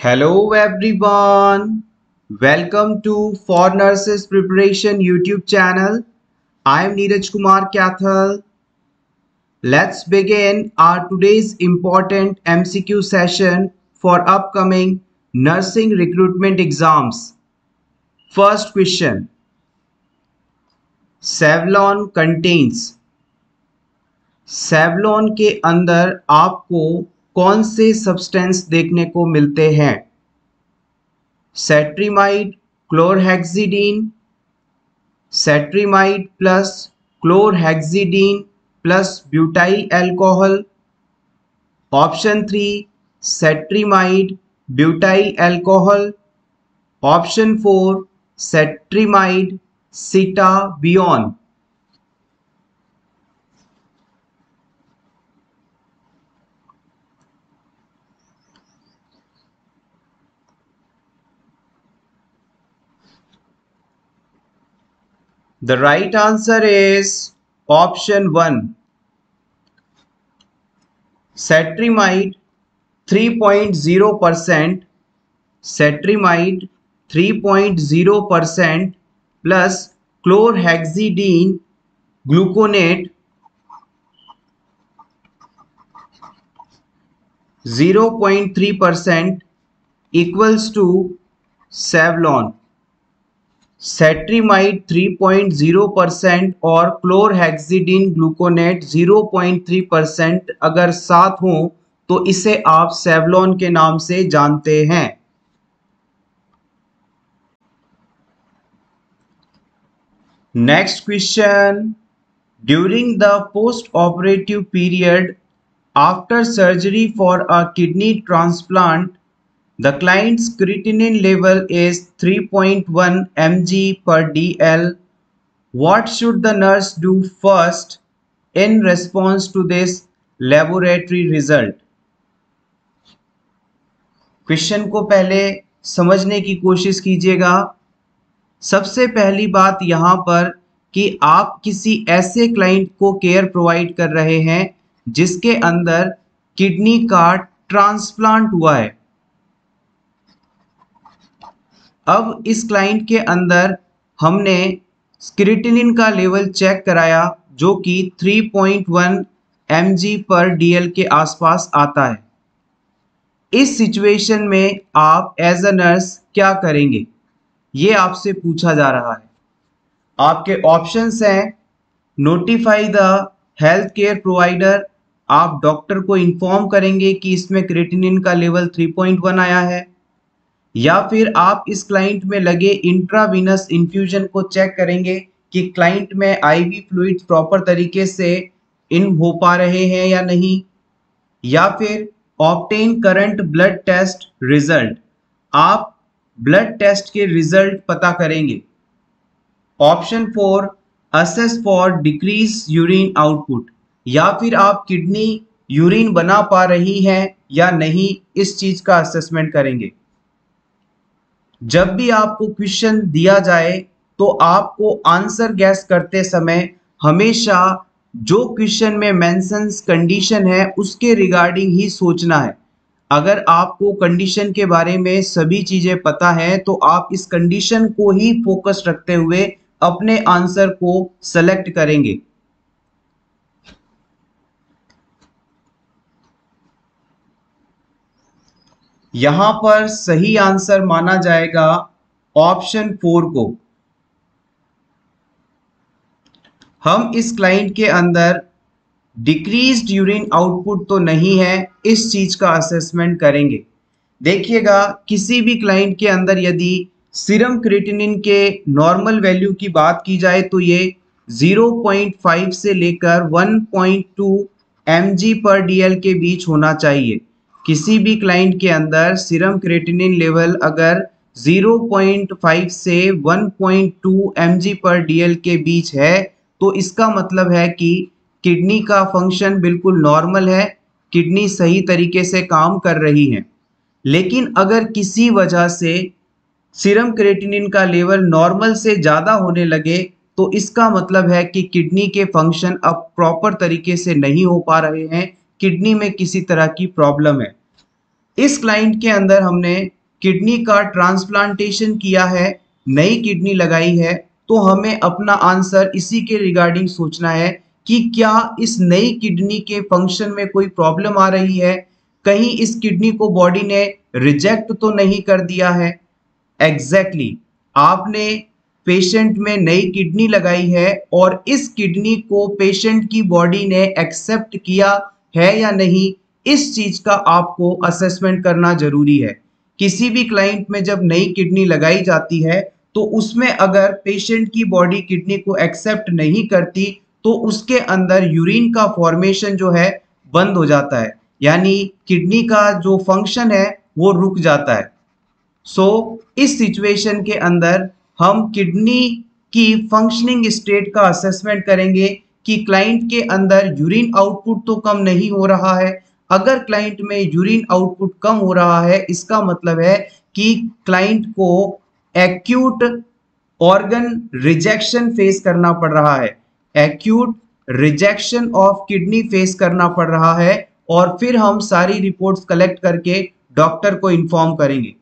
Hello everyone. Welcome to For Nurses Preparation YouTube channel. I am Neeraj Kumar Kathal. Let's begin our today's important MCQ session for upcoming nursing recruitment exams. First question. Savlon contains. Savlon के अंदर आपको कौन से substance देखने को मिलते हैं? Cetrimide, chlorhexidine, cetrimide plus chlorhexidine plus butyl alcohol. Option 3 cetrimide butyl alcohol. Option 4 cetrimide सिटाबियोन। The right answer is option 1. Cetrimide 3.0%, Cetrimide 3.0% plus chlorhexidine gluconate 0.3% equals to Savlon। Cetrimide 3.0% और क्लोरहेक्सिडीन ग्लूकोनेट 0.3% अगर साथ हों तो इसे आप सेवलॉन के नाम से जानते हैं। Next question. During the post operative period after surgery for a kidney transplant the client's creatinine level is 3.1 mg per dl. What should the nurse do first in response to this laboratory result? Question को पहले समझने की कोशिश कीजिएगा। सबसे पहली बात यहाँ पर कि आप किसी ऐसे क्लाइंट को केयर प्रोवाइड कर रहे हैं जिसके अंदर किडनी का ट्रांसप्लांट हुआ है। अब इस क्लाइंट के अंदर हमने क्रिएटिनिन का लेवल चेक कराया जो कि 3.1 mg पर dl के आसपास आता है। इस सिचुएशन में आप एज अ नर्स क्या करेंगे, ये आपसे पूछा जा रहा है। आपके ऑप्शंस हैं notify the health care provider, आप डॉक्टर को इन्फॉर्म करेंगे कि इसमें क्रिएटिनिन का लेवल 3.1 आया है, या फिर आप इस क्लाइंट में लगे इंट्रावीनस इन्फ्यूजन को चेक करेंगे कि क्लाइंट में आईवी फ्लूइड प्रॉपर तरीके से इन हो पा रहे हैं या नहीं, या फिर obtain current blood test result, आप ब्लड टेस्ट के रिजल्ट पता करेंगे। Option 4 assess for decrease urine output, या फिर आप किडनी यूरिन बना पा रही है या नहीं, इस चीज का असेसमेंट करेंगे। जब भी आपको क्वेश्चन दिया जाए तो आपको आंसर गैस करते समय हमेशा जो क्वेश्चन में मेंशंस कंडीशन है उसके रिगार्डिंग ही सोचना है। अगर आपको कंडीशन के बारे में सभी चीजें पता है तो आप इस कंडीशन को ही फोकस रखते हुए अपने आंसर को सेलेक्ट करेंगे। यहां पर सही आंसर माना जाएगा ऑप्शन 4 को। हम इस क्लाइंट के अंदर डिक्रीज्ड यूरिन आउटपुट तो नहीं है, इस चीज का असेसमेंट करेंगे। देखिएगा किसी भी क्लाइंट के अंदर यदि सीरम क्रिएटिनिन के नॉर्मल वैल्यू की बात की जाए तो ये 0.5 से लेकर 1.2 mg पर dl के बीच होना चाहिए। किसी भी क्लाइंट के अंदर सीरम क्रिएटिनिन लेवल अगर 0.5 से 1.2 mg पर dl के बीच है तो इसका मतलब है कि किडनी का फंक्शन बिल्कुल नॉर्मल है, किडनी सही तरीके से काम कर रही है। लेकिन अगर किसी वजह से सीरम क्रिएटिनिन का लेवल नॉर्मल से ज़्यादा होने लगे तो इसका मतलब है कि किडनी के फंक्शन अब प्रॉपर तरीके से नहीं हो पा रहे हैं, किडनी में किसी तरह की प्रॉब्लम है। इस क्लाइंट के अंदर हमने किडनी का ट्रांसप्लांटेशन किया है, नई किडनी लगाई है, तो हमें अपना आंसर इसी के रिगार्डिंग सोचना है कि क्या इस नई किडनी के फंक्शन में कोई प्रॉब्लम आ रही है, कहीं इस किडनी को बॉडी ने रिजेक्ट तो नहीं कर दिया है। एग्जैक्टली आपने पेशेंट में नई किडनी लगाई है और इस किडनी को पेशेंट की बॉडी ने एक्सेप्ट किया है या नहीं, इस चीज का आपको असेसमेंट करना जरूरी है। किसी भी क्लाइंट में जब नई किडनी लगाई जाती है तो उसमें अगर पेशेंट की बॉडी किडनी को एक्सेप्ट नहीं करती तो उसके अंदर यूरिन का फॉर्मेशन जो है बंद हो जाता है, यानी किडनी का जो फंक्शन है वो रुक जाता है। इस सिचुएशन के अंदर हम किडनी की फंक्शनिंग स्टेट का असेसमेंट करेंगे कि क्लाइंट के अंदर यूरिन आउटपुट तो कम नहीं हो रहा है। अगर क्लाइंट में यूरिन आउटपुट कम हो रहा है, इसका मतलब है कि क्लाइंट को एक्यूट ऑर्गन रिजेक्शन फेस करना पड़ रहा है, acute rejection of kidney face करना पड़ रहा है। और फिर हम सारी रिपोर्ट्स कलेक्ट करके डॉक्टर को इन्फॉर्म करेंगे।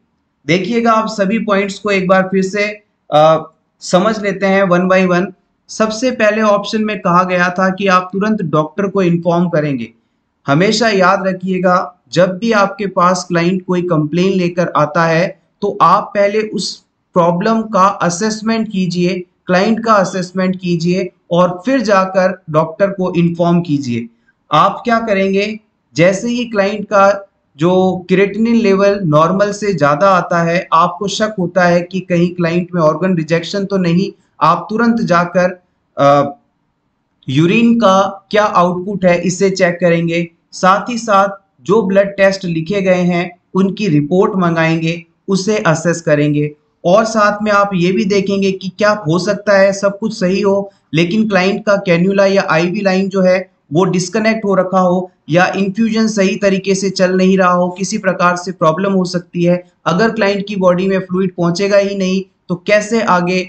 देखिएगा, आप सभी पॉइंट्स को एक बार फिर से समझ लेते हैं वन बाय वन। सबसे पहले ऑप्शन में कहा गया था कि आप तुरंत डॉक्टर को इन्फॉर्म करेंगे। हमेशा याद रखिएगा, जब भी आपके पास क्लाइंट कोई कंप्लेन लेकर आता है तो आप पहले उस प्रॉब्लम का असेसमेंट कीजिए, क्लाइंट का असेसमेंट कीजिए और फिर जाकर डॉक्टर को इन्फॉर्म कीजिए। आप क्या करेंगे, जैसे ही क्लाइंट का जो क्रिएटिनिन लेवल नॉर्मल से ज़्यादा आता है, आपको शक होता है कि कहीं क्लाइंट में ऑर्गन रिजेक्शन तो नहीं, आप तुरंत जाकर यूरिन का क्या आउटपुट है इसे चेक करेंगे। साथ ही साथ जो ब्लड टेस्ट लिखे गए हैं उनकी रिपोर्ट मंगाएंगे, उसे असेस करेंगे। और साथ में आप ये भी देखेंगे कि क्या हो सकता है सब कुछ सही हो लेकिन क्लाइंट का कैन्यूला या आईवी लाइन जो है वो डिस्कनेक्ट हो रखा हो या इन्फ्यूजन सही तरीके से चल नहीं रहा हो, किसी प्रकार से प्रॉब्लम हो सकती है। अगर क्लाइंट की बॉडी में फ्लूइड पहुंचेगा ही नहीं तो कैसे आगे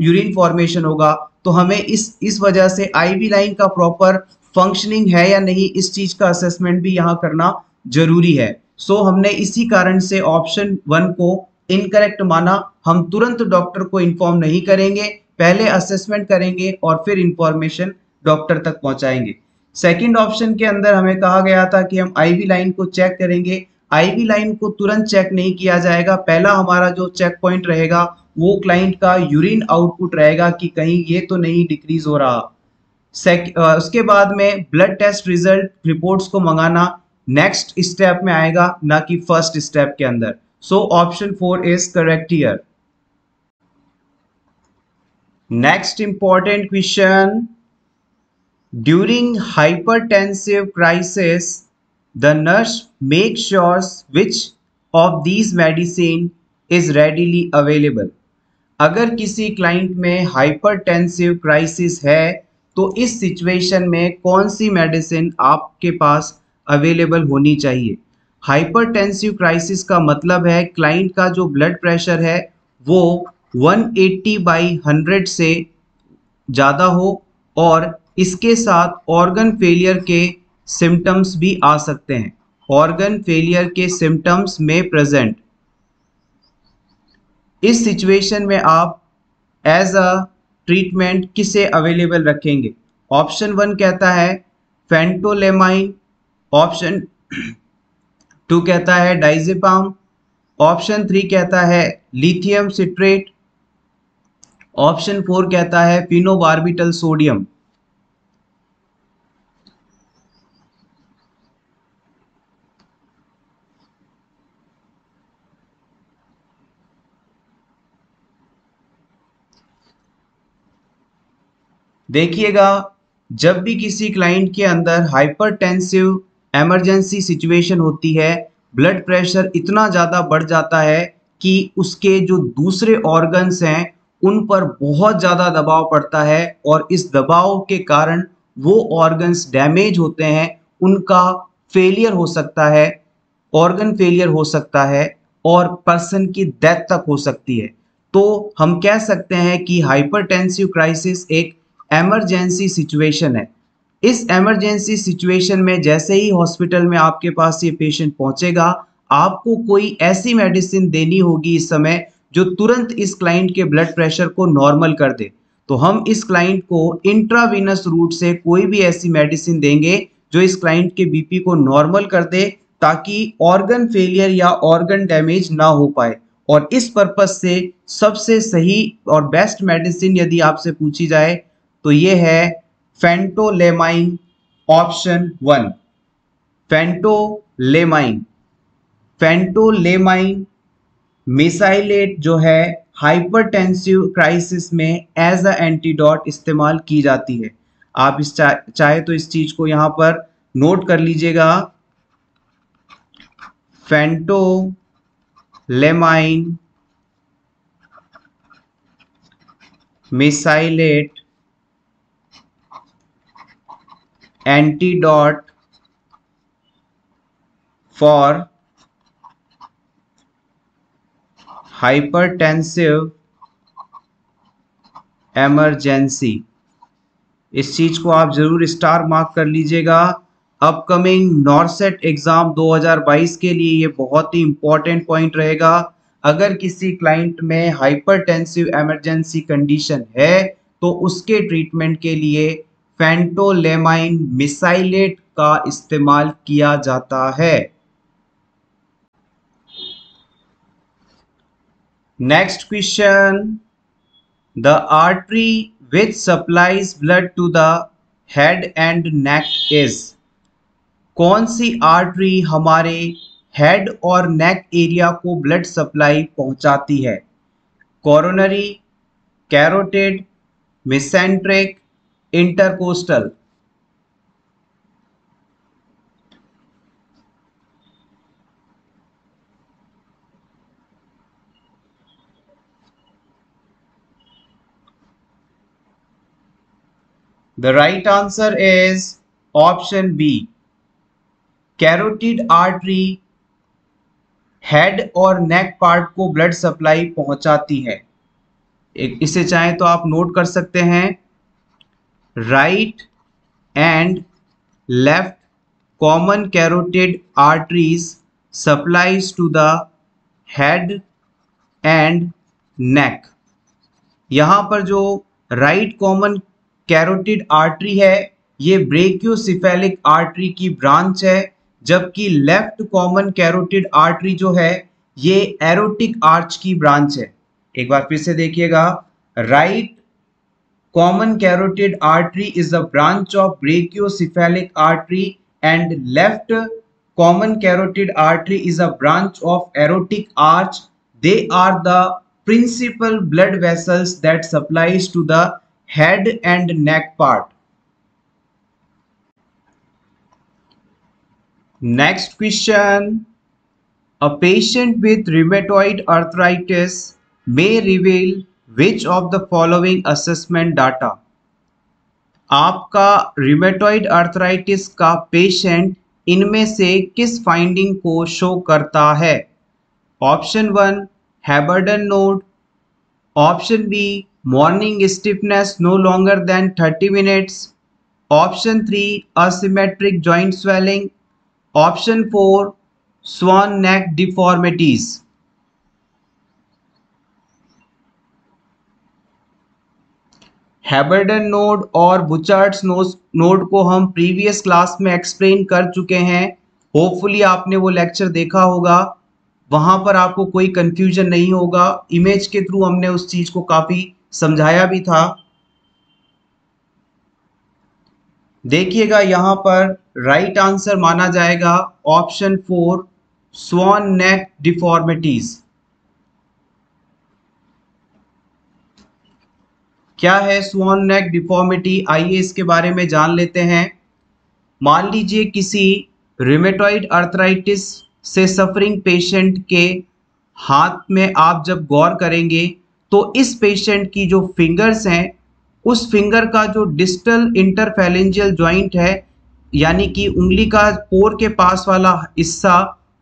यूरिन फॉर्मेशन होगा। तो हमें इस वजह से आईवी लाइन का प्रॉपर फंक्शनिंग है या नहीं, इस चीज का असेसमेंट भी यहाँ करना जरूरी है। हमने इसी कारण से ऑप्शन 1 को इनकरेक्ट माना। हम तुरंत डॉक्टर को इन्फॉर्म नहीं करेंगे, पहले असेसमेंट करेंगे और फिर इंफॉर्मेशन डॉक्टर तक पहुंचाएंगे। सेकंड ऑप्शन के अंदर हमें कहा गया था कि हम आईवी लाइन को चेक करेंगे। आईवी लाइन को तुरंत चेक नहीं किया जाएगा, पहला हमारा जो चेक पॉइंट रहेगा वो क्लाइंट का यूरिन आउटपुट रहेगा कि कहीं ये तो नहीं डिक्रीज हो रहा। उसके बाद में ब्लड टेस्ट रिजल्ट रिपोर्ट्स को मंगाना नेक्स्ट स्टेप में आएगा, ना कि फर्स्ट स्टेप के अंदर। Option 4 is correct here. Next important question, during hypertensive crisis the nurse makes sure which of these medicine is readily available। अगर किसी क्लाइंट में हाइपरटेंसिव क्राइसिस है तो इस सिचुएशन में कौन सी मेडिसिन आपके पास अवेलेबल होनी चाहिए। हाइपरटेंसिव क्राइसिस का मतलब है क्लाइंट का जो ब्लड प्रेशर है वो 180/100 से ज़्यादा हो और इसके साथ ऑर्गन फेलियर के सिम्टम्स भी आ सकते हैं, ऑर्गन फेलियर के सिम्टम्स में प्रेजेंट। इस सिचुएशन में आप एज अ ट्रीटमेंट किसे अवेलेबल रखेंगे। ऑप्शन 1 कहता है फेंटोलेमाइन, ऑप्शन 2 कहता है डाइजेपाम, ऑप्शन 3 कहता है लिथियम सिट्रेट, ऑप्शन 4 कहता है फिनोबार्बिटल सोडियम। देखिएगा, जब भी किसी क्लाइंट के अंदर हाइपरटेंसिव इमरजेंसी सिचुएशन होती है, ब्लड प्रेशर इतना ज़्यादा बढ़ जाता है कि उसके जो दूसरे ऑर्गन्स हैं उन पर बहुत ज़्यादा दबाव पड़ता है और इस दबाव के कारण वो ऑर्गन्स डैमेज होते हैं, उनका फेलियर हो सकता है, ऑर्गन फेलियर हो सकता है और पर्सन की डेथ तक हो सकती है। तो हम कह सकते हैं कि हाइपरटेंसिव क्राइसिस एक इमरजेंसी सिचुएशन है। इस इमरजेंसी सिचुएशन में जैसे ही हॉस्पिटल में आपके पास ये पेशेंट पहुंचेगा, आपको कोई ऐसी मेडिसिन देनी होगी इस समय जो तुरंत इस क्लाइंट के ब्लड प्रेशर को नॉर्मल कर दे। तो हम इस क्लाइंट को इंट्रावीनस रूट से कोई भी ऐसी मेडिसिन देंगे जो इस क्लाइंट के बीपी को नॉर्मल कर दे, ताकि ऑर्गन फेलियर या ऑर्गन डैमेज ना हो पाए। और इस पर्पज से सबसे सही और बेस्ट मेडिसिन यदि आपसे पूछी जाए तो ये है फेंटोलेमाइन, ऑप्शन 1 फेंटोलेमाइन। फेंटोलेमाइन मिसाइलेट जो है हाइपरटेंसिव क्राइसिस में एज अ एंटीडोट इस्तेमाल की जाती है। आप इस चाहे तो इस चीज को यहां पर नोट कर लीजिएगा, फेंटोलेमाइन मिसाइलेट एंटीडोट फॉर हाइपरटेंसिव इमरजेंसी। इस चीज को आप जरूर स्टार मार्क कर लीजिएगा। अपकमिंग नॉरसेट एग्जाम 2022 के लिए ये बहुत ही इंपॉर्टेंट पॉइंट रहेगा। अगर किसी क्लाइंट में हाइपरटेंसिव इमरजेंसी कंडीशन है तो उसके ट्रीटमेंट के लिए फेंटोलेमाइन मिसाइलेट का इस्तेमाल किया जाता है। Next question, the artery which supplies blood to the head and neck is। कौन सी आर्टरी हमारे हेड और नेक एरिया को ब्लड सप्लाई पहुंचाती है? Coronary, carotid, mesenteric, intercostal. The right answer is option B, carotid artery head और नेक part को blood supply पहुंचाती है। इसे चाहे तो आप नोट कर सकते हैं, right and left common carotid arteries supplies to the head and neck. यहां पर जो राइट कॉमन कैरोटिड आर्टरी है ये ब्रेकियोसेफेलिक आर्टरी की ब्रांच है, जबकि लेफ्ट कॉमन कैरोटिड आर्टरी जो है ये एरोटिक आर्च की ब्रांच है। एक बार फिर से देखिएगा, right common carotid artery is a branch of brachiocephalic artery and left common carotid artery is a branch of aortic arch. They are the principal blood vessels that supplies to the head and neck part. Next question, a patient with rheumatoid arthritis may reveal which of the following assessment data। आपका rheumatoid arthritis का patient इनमें से किस finding को show करता है? Option 1 Heberden node, option B morning stiffness no longer than 30 minutes, option 3 asymmetric joint swelling, option 4 swan neck deformities. Heberden node और Bouchard's node को हम प्रीवियस क्लास में एक्सप्लेन कर चुके हैं। होपफुली आपने वो लेक्चर देखा होगा, वहां पर आपको कोई कंफ्यूजन नहीं होगा। इमेज के थ्रू हमने उस चीज को काफी समझाया भी था। देखिएगा यहां पर राइट आंसर माना जाएगा ऑप्शन 4 स्वान नेक डिफॉर्मिटीज। क्या है स्वान नेक डिफॉर्मिटी, आइए इसके बारे में जान लेते हैं। मान लीजिए किसी रूमेटॉइड अर्थराइटिस से सफरिंग पेशेंट के हाथ में आप जब गौर करेंगे तो इस पेशेंट की जो फिंगर्स हैं उस फिंगर का जो डिस्टल इंटरफेरेंजियल जॉइंट है, यानी कि उंगली का पोर के पास वाला हिस्सा,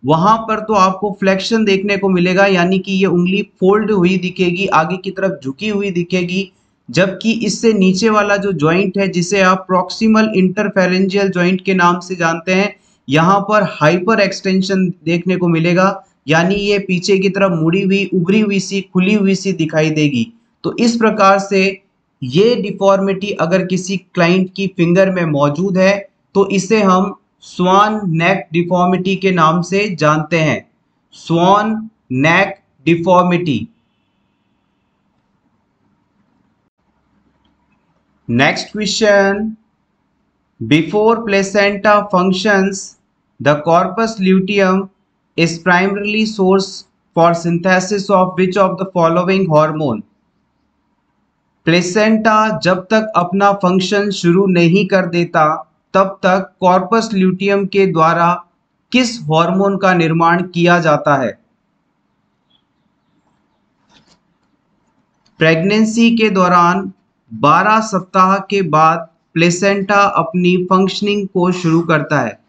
वहां पर तो आपको फ्लेक्शन देखने को मिलेगा, यानी कि ये उंगली फोल्ड हुई दिखेगी, आगे की तरफ झुकी हुई दिखेगी। जबकि इससे नीचे वाला जो जॉइंट है जिसे आप प्रॉक्सिमल इंटरफेरेंजियल जॉइंट के नाम से जानते हैं, यहाँ पर हाइपर एक्सटेंशन देखने को मिलेगा, यानी ये पीछे की तरफ मुड़ी हुई, उभरी हुई सी, खुली हुई सी दिखाई देगी। तो इस प्रकार से ये डिफॉर्मिटी अगर किसी क्लाइंट की फिंगर में मौजूद है तो इसे हम स्वान नेक डिफॉर्मिटी के नाम से जानते हैं। Swan neck deformity. Next question, before placenta functions, the corpus luteum is primarily source for synthesis of which of the following hormone? Placenta जब तक अपना फंक्शन शुरू नहीं कर देता तब तक कॉर्पस ल्यूटियम के द्वारा किस हार्मोन का निर्माण किया जाता है? प्रेगनेंसी के दौरान 12 सप्ताह के बाद प्लेसेंटा अपनी फंक्शनिंग को शुरू करता है।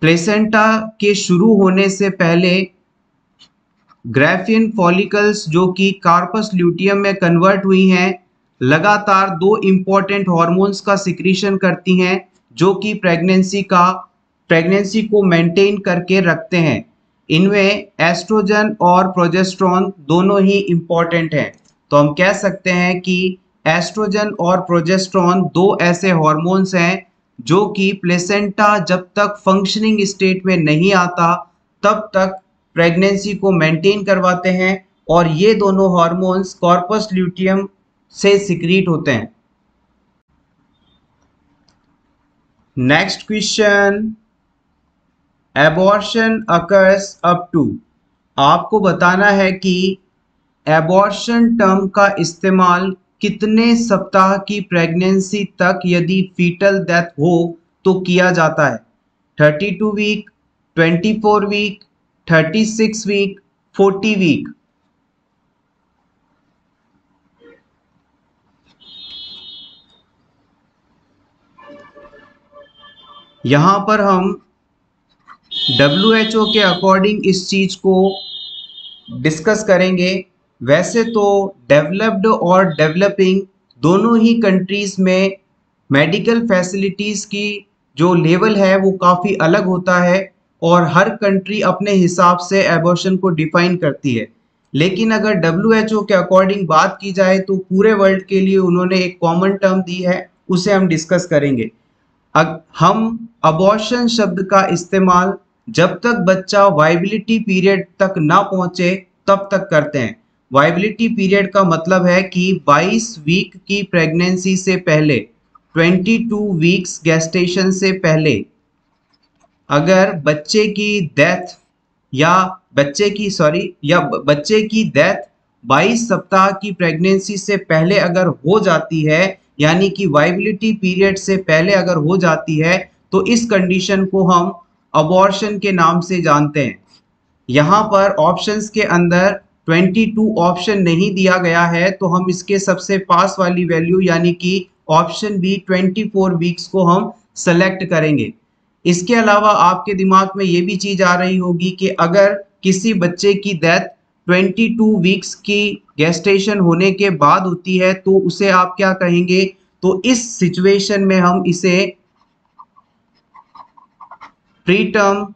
प्लेसेंटा के शुरू होने से पहले ग्राफियन फॉलिकल्स जो कि कार्पस ल्यूटियम में कन्वर्ट हुई हैं लगातार दो इंपॉर्टेंट हार्मोन्स का सिक्रीशन करती हैं जो कि प्रेगनेंसी को मेंटेन करके रखते हैं। इनमें एस्ट्रोजन और प्रोजेस्टेरोन दोनों ही इंपॉर्टेंट हैं। तो हम कह सकते हैं कि एस्ट्रोजन और प्रोजेस्टेरोन दो ऐसे हार्मोन्स हैं जो कि प्लेसेंटा जब तक फंक्शनिंग स्टेट में नहीं आता तब तक प्रेगनेंसी को मेंटेन करवाते हैं और ये दोनों हार्मोन्स कॉर्पस ल्यूटियम से सिक्रीट होते हैं। Next question, abortion occurs up to. आपको बताना है कि एबॉर्शन टर्म का इस्तेमाल कितने सप्ताह की प्रेगनेंसी तक यदि फीटल डेथ हो तो किया जाता है? 32 वीक, 24 वीक, 36 वीक, 40 वीक। यहाँ पर हम WHO के अकॉर्डिंग इस चीज को डिस्कस करेंगे। वैसे तो डेवलप्ड और डेवलपिंग दोनों ही कंट्रीज में मेडिकल फैसिलिटीज़ की जो लेवल है वो काफ़ी अलग होता है और हर कंट्री अपने हिसाब से एबॉर्शन को डिफाइन करती है। लेकिन अगर WHO के अकॉर्डिंग बात की जाए तो पूरे वर्ल्ड के लिए उन्होंने एक कॉमन टर्म दी है, उसे हम डिस्कस करेंगे। हम अबॉर्शन शब्द का इस्तेमाल जब तक बच्चा वाइबिलिटी पीरियड तक ना पहुंचे तब तक करते हैं। वाइबिलिटी पीरियड का मतलब है कि 22 वीक की प्रेगनेंसी से पहले, 22 वीक्स गेस्टेशन से पहले अगर बच्चे की डेथ या बच्चे की डेथ 22 सप्ताह की प्रेगनेंसी से पहले अगर हो जाती है, यानी कि वाइबिलिटी पीरियड से पहले अगर हो जाती है, तो इस कंडीशन को हम अबॉर्शन के नाम से जानते हैं। यहाँ पर ऑप्शंस के अंदर 22 ऑप्शन नहीं दिया गया है, तो हम इसके सबसे पास वाली वैल्यू यानी कि ऑप्शन बी 24 वीक्स को हम सेलेक्ट करेंगे। इसके अलावा आपके दिमाग में ये भी चीज़ आ रही होगी कि अगर किसी बच्चे की डेथ 22 वीक्स की गेस्टेशन होने के बाद होती है तो उसे आप क्या कहेंगे? तो इस सिचुएशन में हम इसे प्रीटर्म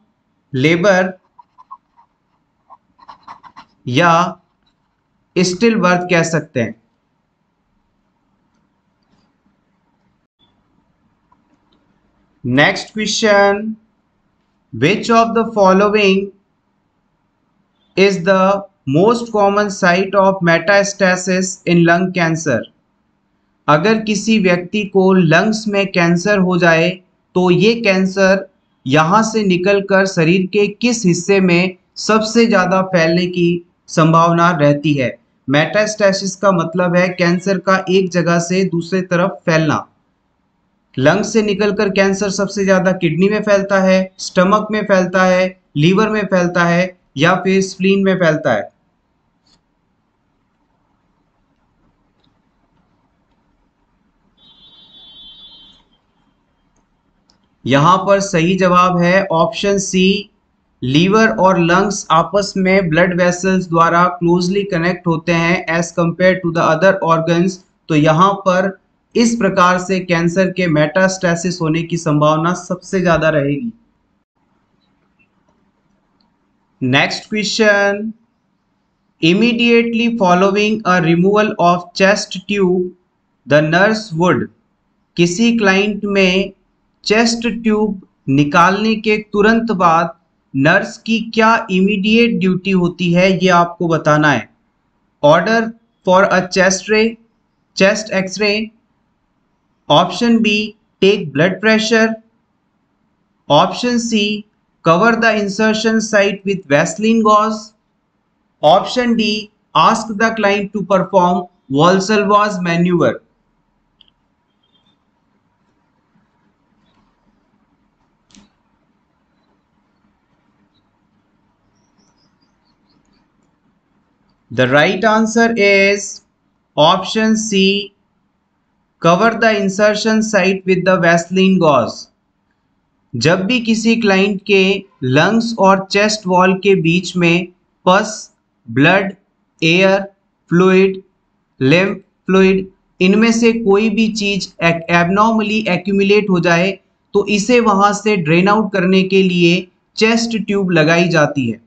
लेबर या स्टिल बर्थ कह सकते हैं। Next question, which of the following is the most common site of metastasis in lung cancer? अगर किसी व्यक्ति को लंग्स में कैंसर हो जाए तो ये कैंसर यहाँ से निकलकर शरीर के किस हिस्से में सबसे ज़्यादा फैलने की संभावना रहती है? मेटास्टेसिस का मतलब है कैंसर का एक जगह से दूसरे तरफ फैलना। लंग्स से निकलकर कैंसर सबसे ज़्यादा किडनी में फैलता है, स्टमक में फैलता है, लीवर में फैलता है या फिर स्प्लीन में फैलता है? यहाँ पर सही जवाब है ऑप्शन सी। लीवर और लंग्स आपस में ब्लड वेसल्स द्वारा क्लोजली कनेक्ट होते हैं as compare to the other organs. तो यहाँ पर इस प्रकार से कैंसर के मेटास्टेसिस होने की संभावना सबसे ज्यादा रहेगी। Next question, immediately following a removal of chest tube, the nurse would, किसी क्लाइंट में चेस्ट ट्यूब निकालने के तुरंत बाद नर्स की क्या इमीडिएट ड्यूटी होती है ये आपको बताना है। Order for a chest X-ray, option B take blood pressure, option C cover the insertion site with Vaseline gauze, option D ask the client to perform Valsalva's manoeuvre. The right answer is option C, cover the insertion site with the Vaseline gauze। जब भी किसी client के lungs और chest wall के बीच में पस, blood, air, fluid, lymph fluid, इनमें से कोई भी चीज एबनॉर्मली एक्यूमुलेट हो जाए तो इसे वहां से ड्रेन आउट करने के लिए चेस्ट ट्यूब लगाई जाती है।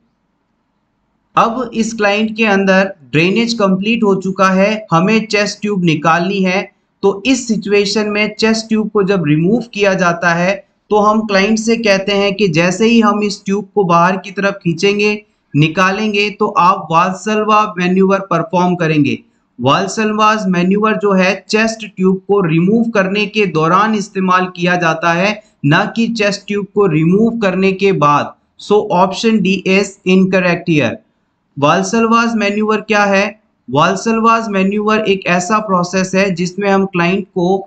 अब इस क्लाइंट के अंदर ड्रेनेज कंप्लीट हो चुका है, हमें चेस्ट ट्यूब निकालनी है। तो इस सिचुएशन में चेस्ट ट्यूब को जब रिमूव किया जाता है तो हम क्लाइंट से कहते हैं कि जैसे ही हम इस ट्यूब को बाहर की तरफ खींचेंगे, निकालेंगे, तो आप वाल्सलवा मैन्यूवर परफॉर्म करेंगे। वाल्सलवाज मैन्यूवर जो है चेस्ट ट्यूब को रिमूव करने के दौरान इस्तेमाल किया जाता है, ना कि चेस्ट ट्यूब को रिमूव करने के बाद। So option D is incorrect here. Valsalva's manoeuvre क्या है? वाल्सलवाज मैन्यूवर एक ऐसा प्रोसेस है जिसमें हम क्लाइंट को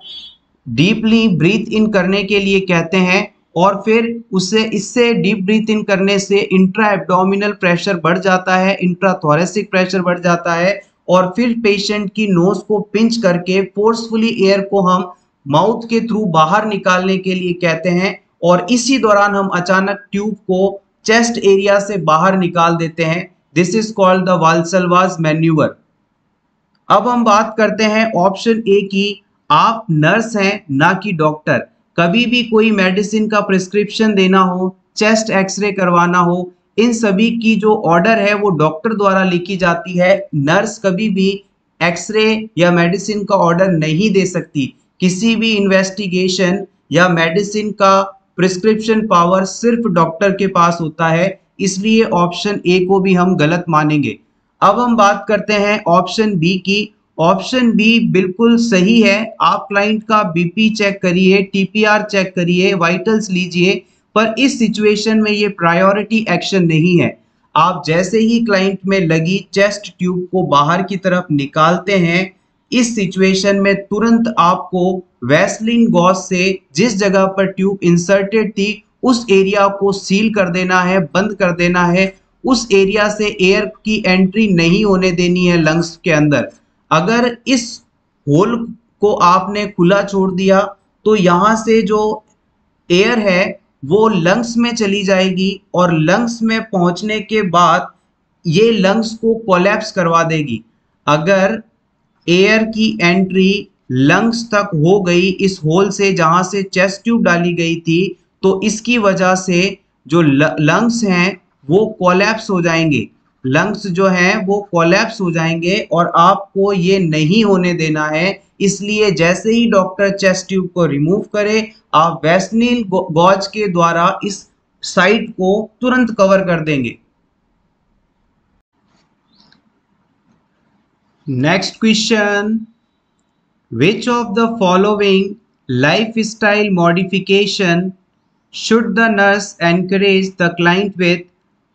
डीपली ब्रीथ इन करने के लिए कहते हैं और फिर उसे इससे डीप ब्रीथ इन करने से इंट्रा एब्डोमिनल प्रेशर बढ़ जाता है, इंट्रा थोरेसिक प्रेशर बढ़ जाता है और फिर पेशेंट की नोज को पिंच करके फोर्सफुली एयर को हम माउथ के थ्रू बाहर निकालने के लिए कहते हैं और इसी दौरान हम अचानक ट्यूब को चेस्ट एरिया से बाहर निकाल देते हैं। This is called the Valsalva's manoeuvre. अब हम बात करते हैं ऑप्शन ए की। आप नर्स हैं ना कि डॉक्टर। कभी भी कोई मेडिसिन का प्रिस्क्रिप्शन देना हो, चेस्ट एक्सरे करवाना हो, इन सभी की जो ऑर्डर है वो डॉक्टर द्वारा लिखी जाती है। नर्स कभी भी एक्सरे या मेडिसिन का ऑर्डर नहीं दे सकती। किसी भी इन्वेस्टिगेशन या मेडिसिन का प्रिस्क्रिप्शन पावर सिर्फ डॉक्टर के पास होता है, इसलिए ऑप्शन ए को भी हम गलत मानेंगे। अब हम बात करते हैं ऑप्शन बी की। ऑप्शन बी बिल्कुल सही है। आप क्लाइंट का बीपी चेक करिए, टीपीआर चेक करिए, वाइटल्स लीजिए, पर इस सिचुएशन में ये प्रायोरिटी एक्शन नहीं है। आप जैसे ही क्लाइंट में लगी चेस्ट ट्यूब को बाहर की तरफ निकालते हैं, इस सिचुएशन में तुरंत आपको वैसलीन गॉज से जिस जगह पर ट्यूब इंसर्टेड थी उस एरिया को सील कर देना है, बंद कर देना है। उस एरिया से एयर की एंट्री नहीं होने देनी है लंग्स के अंदर। अगर इस होल को आपने खुला छोड़ दिया तो यहाँ से जो एयर है वो लंग्स में चली जाएगी और लंग्स में पहुंचने के बाद ये लंग्स को कोलैप्स करवा देगी। अगर एयर की एंट्री लंग्स तक हो गई इस होल से जहां से चेस्ट ट्यूब डाली गई थी, तो इसकी वजह से जो लंग्स हैं वो कोलैप्स हो जाएंगे। लंग्स जो हैं वो कोलैप्स हो जाएंगे और आपको ये नहीं होने देना है। इसलिए जैसे ही डॉक्टर चेस्ट ट्यूब को रिमूव करे, आप वैसलीन गॉज के द्वारा इस साइट को तुरंत कवर कर देंगे। Next question, which of the following lifestyle modification should the nurse encourage the client with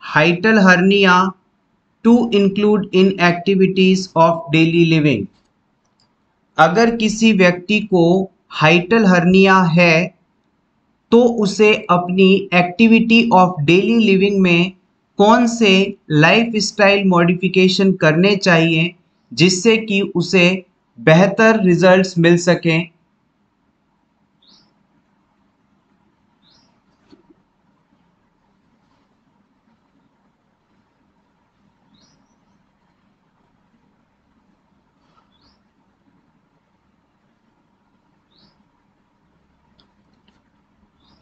hiatal hernia to include in activities of daily living? अगर किसी व्यक्ति को हाइटल हर्निया है तो उसे अपनी एक्टिविटी ऑफ डेली लिविंग में कौन से लाइफ स्टाइल मॉडिफिकेशन करने चाहिए जिससे कि उसे बेहतर रिजल्ट्स मिल सकें?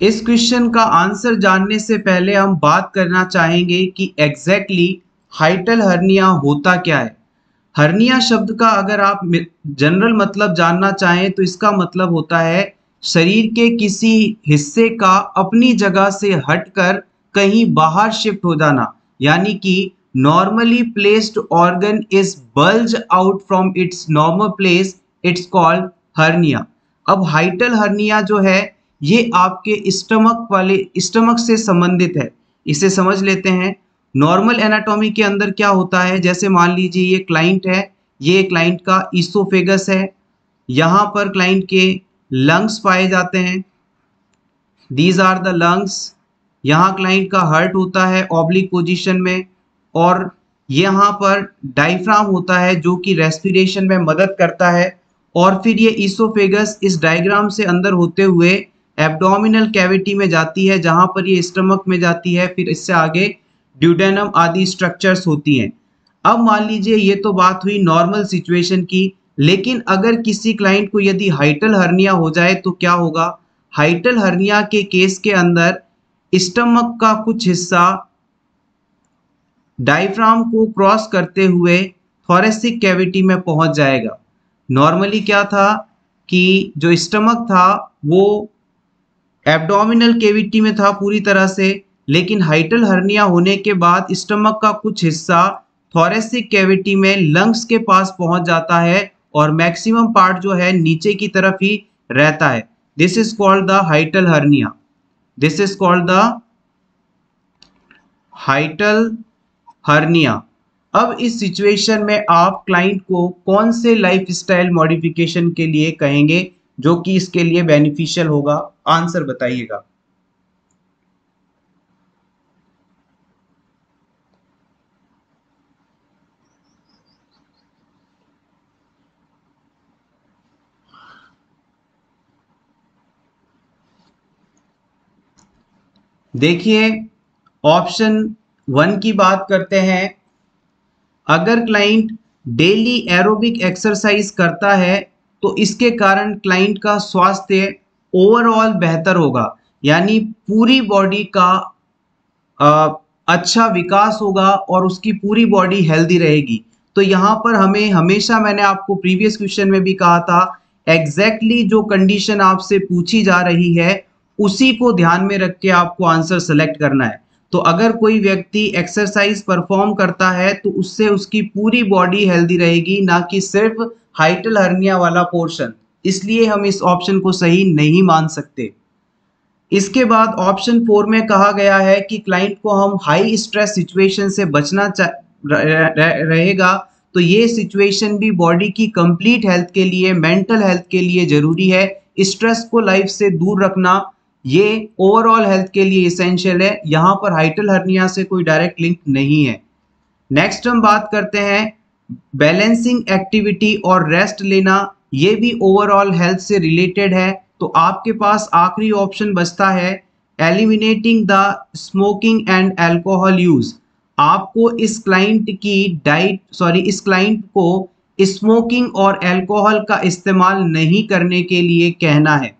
इस क्वेश्चन का आंसर जानने से पहले हम बात करना चाहेंगे कि एग्जैक्टली हाइटल हर्निया होता क्या है। हर्निया शब्द का अगर आप जनरल मतलब जानना चाहें तो इसका मतलब होता है शरीर के किसी हिस्से का अपनी जगह से हटकर कहीं बाहर शिफ्ट हो जाना, यानी कि normally placed organ is bulge out from its normal place, it's called hernia. अब हाइटल हर्निया जो है ये आपके स्टमक से संबंधित है, इसे समझ लेते हैं। नॉर्मल एनाटॉमी के अंदर क्या होता है, जैसे मान लीजिए ये क्लाइंट है, ये क्लाइंट का ईसोफेगस है, यहाँ पर क्लाइंट के लंग्स पाए जाते हैं, दीज आर द लंग्स। यहाँ क्लाइंट का हार्ट होता है ऑब्लिक पोजीशन में, और यहाँ पर डायफ्राम होता है जो कि रेस्पिरेशन में मदद करता है। और फिर ये ईसोफेगस इस डायग्राम से अंदर होते हुए एब्डोमिनल कैविटी में जाती है, जहाँ पर ये स्टमक में जाती है, फिर इससे आगे ड्यूडेनम आदि स्ट्रक्चर्स होती हैं। अब मान लीजिए ये तो बात हुई नॉर्मल सिचुएशन की, लेकिन अगर किसी क्लाइंट को यदि हाइटल हर्निया हो जाए तो क्या होगा। हाइटल हर्निया के केस के अंदर स्टमक का कुछ हिस्सा डायफ्राम को क्रॉस करते हुए थोरेसिक कैविटी में पहुंच जाएगा। नॉर्मली क्या था कि जो स्टमक था वो एब्डोमिनल कैविटी में था पूरी तरह से, लेकिन हाइटल हर्निया होने के बाद स्टमक का कुछ हिस्सा थोरेसिक कैविटी में लंग्स के पास पहुंच जाता है और मैक्सिमम पार्ट जो है नीचे की तरफ ही रहता है। This is called the हाइटल hernia. This is called the हाइटल hernia. अब इस सिचुएशन में आप क्लाइंट को कौन से लाइफस्टाइल मॉडिफिकेशन के लिए कहेंगे जो कि इसके लिए बेनिफिशियल होगा, आंसर बताइएगा। देखिए ऑप्शन 1 की बात करते हैं। अगर क्लाइंट डेली एरोबिक एक्सरसाइज करता है तो इसके कारण क्लाइंट का स्वास्थ्य ओवरऑल बेहतर होगा, यानी पूरी बॉडी का अच्छा विकास होगा और उसकी पूरी बॉडी हेल्दी रहेगी। तो यहाँ पर हमें हमेशा, मैंने आपको प्रीवियस क्वेश्चन में भी कहा था, एग्जैक्टली जो कंडीशन आपसे पूछी जा रही है उसी को ध्यान में रख के आपको आंसर सेलेक्ट करना है। तो अगर कोई व्यक्ति एक्सरसाइज परफॉर्म करता है तो उससे उसकी पूरी बॉडी हेल्दी रहेगी, ना कि सिर्फ हाइटल हर्निया वाला पोर्शन। इसलिए हम इस ऑप्शन को सही नहीं मान सकते। इसके बाद ऑप्शन 4 में कहा गया है कि क्लाइंट को हम हाई स्ट्रेस सिचुएशन से बचना रहेगा, तो ये सिचुएशन भी बॉडी की कंप्लीट हेल्थ के लिए, मेंटल हेल्थ के लिए जरूरी है। स्ट्रेस को लाइफ से दूर रखना ये ओवरऑल हेल्थ के लिए इसेंशियल है। यहाँ पर हाइटल हर्निया से कोई डायरेक्ट लिंक नहीं है। नेक्स्ट हम बात करते हैं बैलेंसिंग एक्टिविटी और रेस्ट लेना, ये भी ओवरऑल हेल्थ से रिलेटेड है। तो आपके पास आखिरी ऑप्शन बचता है eliminating the smoking and alcohol use. आपको इस क्लाइंट की इस क्लाइंट को स्मोकिंग और अल्कोहल का इस्तेमाल नहीं करने के लिए कहना है।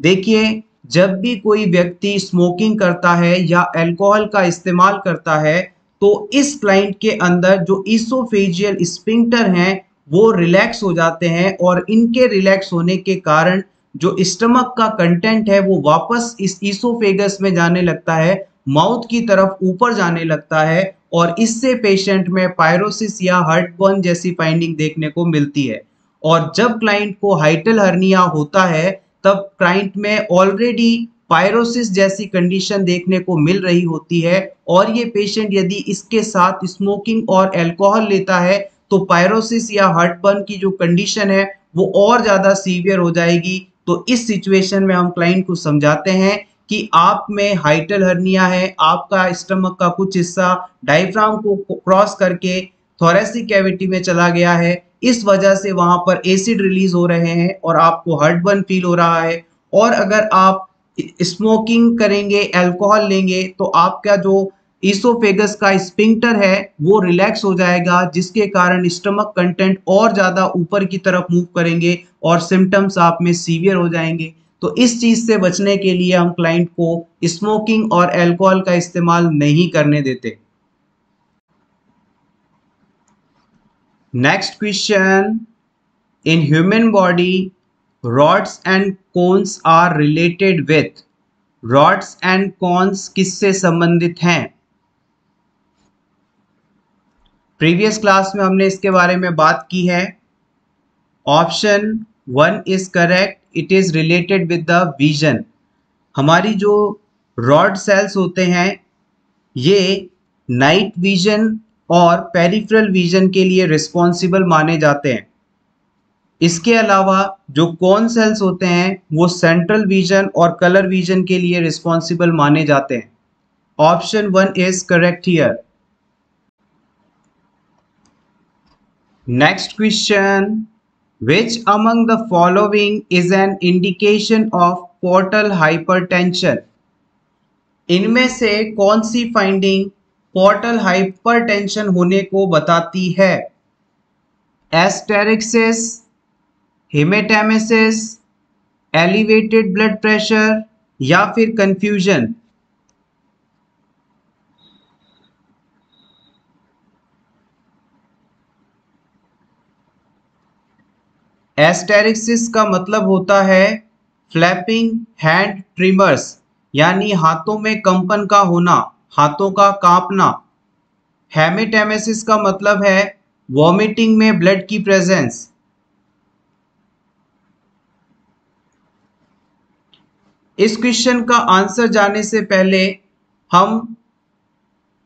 देखिए जब भी कोई व्यक्ति स्मोकिंग करता है या अल्कोहल का इस्तेमाल करता है तो इस क्लाइंट के अंदर जो ईसोफेजियल स्फिंक्टर हैं वो रिलैक्स हो जाते हैं, और इनके रिलैक्स होने के कारण जो स्टमक का कंटेंट है वो वापस इस ईसोफेगस में जाने लगता है, माउथ की तरफ ऊपर जाने लगता है, और इससे पेशेंट में पायरोसिस या हार्टबर्न जैसी फाइंडिंग देखने को मिलती है। और जब क्लाइंट को हाइटल हर्निया होता है तब क्लाइंट में ऑलरेडी पायरोसिस जैसी कंडीशन देखने को मिल रही होती है, और ये पेशेंट यदि इसके साथ स्मोकिंग और अल्कोहल लेता है तो पायरोसिस या हार्टबर्न की जो कंडीशन है वो और ज़्यादा सीवियर हो जाएगी। तो इस सिचुएशन में हम क्लाइंट को समझाते हैं कि आप में हाइटल हर्निया है, आपका स्टमक का कुछ हिस्सा डायफ्राम को क्रॉस करके थोरेसिक कैविटी में चला गया है, इस वजह से वहां पर एसिड रिलीज हो रहे हैं और आपको हार्टबर्न फील हो रहा है। और अगर आप स्मोकिंग करेंगे, अल्कोहल लेंगे, तो आपका जो ईसोफेगस का स्फिंक्टर है वो रिलैक्स हो जाएगा, जिसके कारण स्टमक कंटेंट और ज्यादा ऊपर की तरफ मूव करेंगे और सिम्टम्स आप में सीवियर हो जाएंगे। तो इस चीज से बचने के लिए हम क्लाइंट को स्मोकिंग और अल्कोहल का इस्तेमाल नहीं करने देते। Next question, in human body rods and cones are related with. Rods and cones किससे संबंधित हैं? प्रीवियस क्लास में हमने इसके बारे में बात की है। Option 1 is correct, it is related with the vision. हमारी जो रॉड सेल्स होते हैं ये नाइट विजन और पेरिफेरल विजन के लिए रिस्पॉन्सिबल माने जाते हैं। इसके अलावा जो कोन सेल्स होते हैं वो सेंट्रल विजन और कलर विजन के लिए रिस्पॉन्सिबल माने जाते हैं। Option 1 is correct here. Next question, which among the following is an indication of portal hypertension? इनमें से कौन सी फाइंडिंग पोर्टल हाइपरटेंशन होने को बताती है? एस्टेरिक्सिस, हेमेटेमेसिस, एलिवेटेड ब्लड प्रेशर या फिर कंफ्यूजन? एस्टेरिक्सिस का मतलब होता है फ्लैपिंग हैंड ट्रिमर्स, यानी हाथों में कंपन का होना, हाथों का कांपना। हेमेटेमेसिस का मतलब है वॉमिटिंग में ब्लड की प्रेजेंस। इस क्वेश्चन का आंसर जानने से पहले हम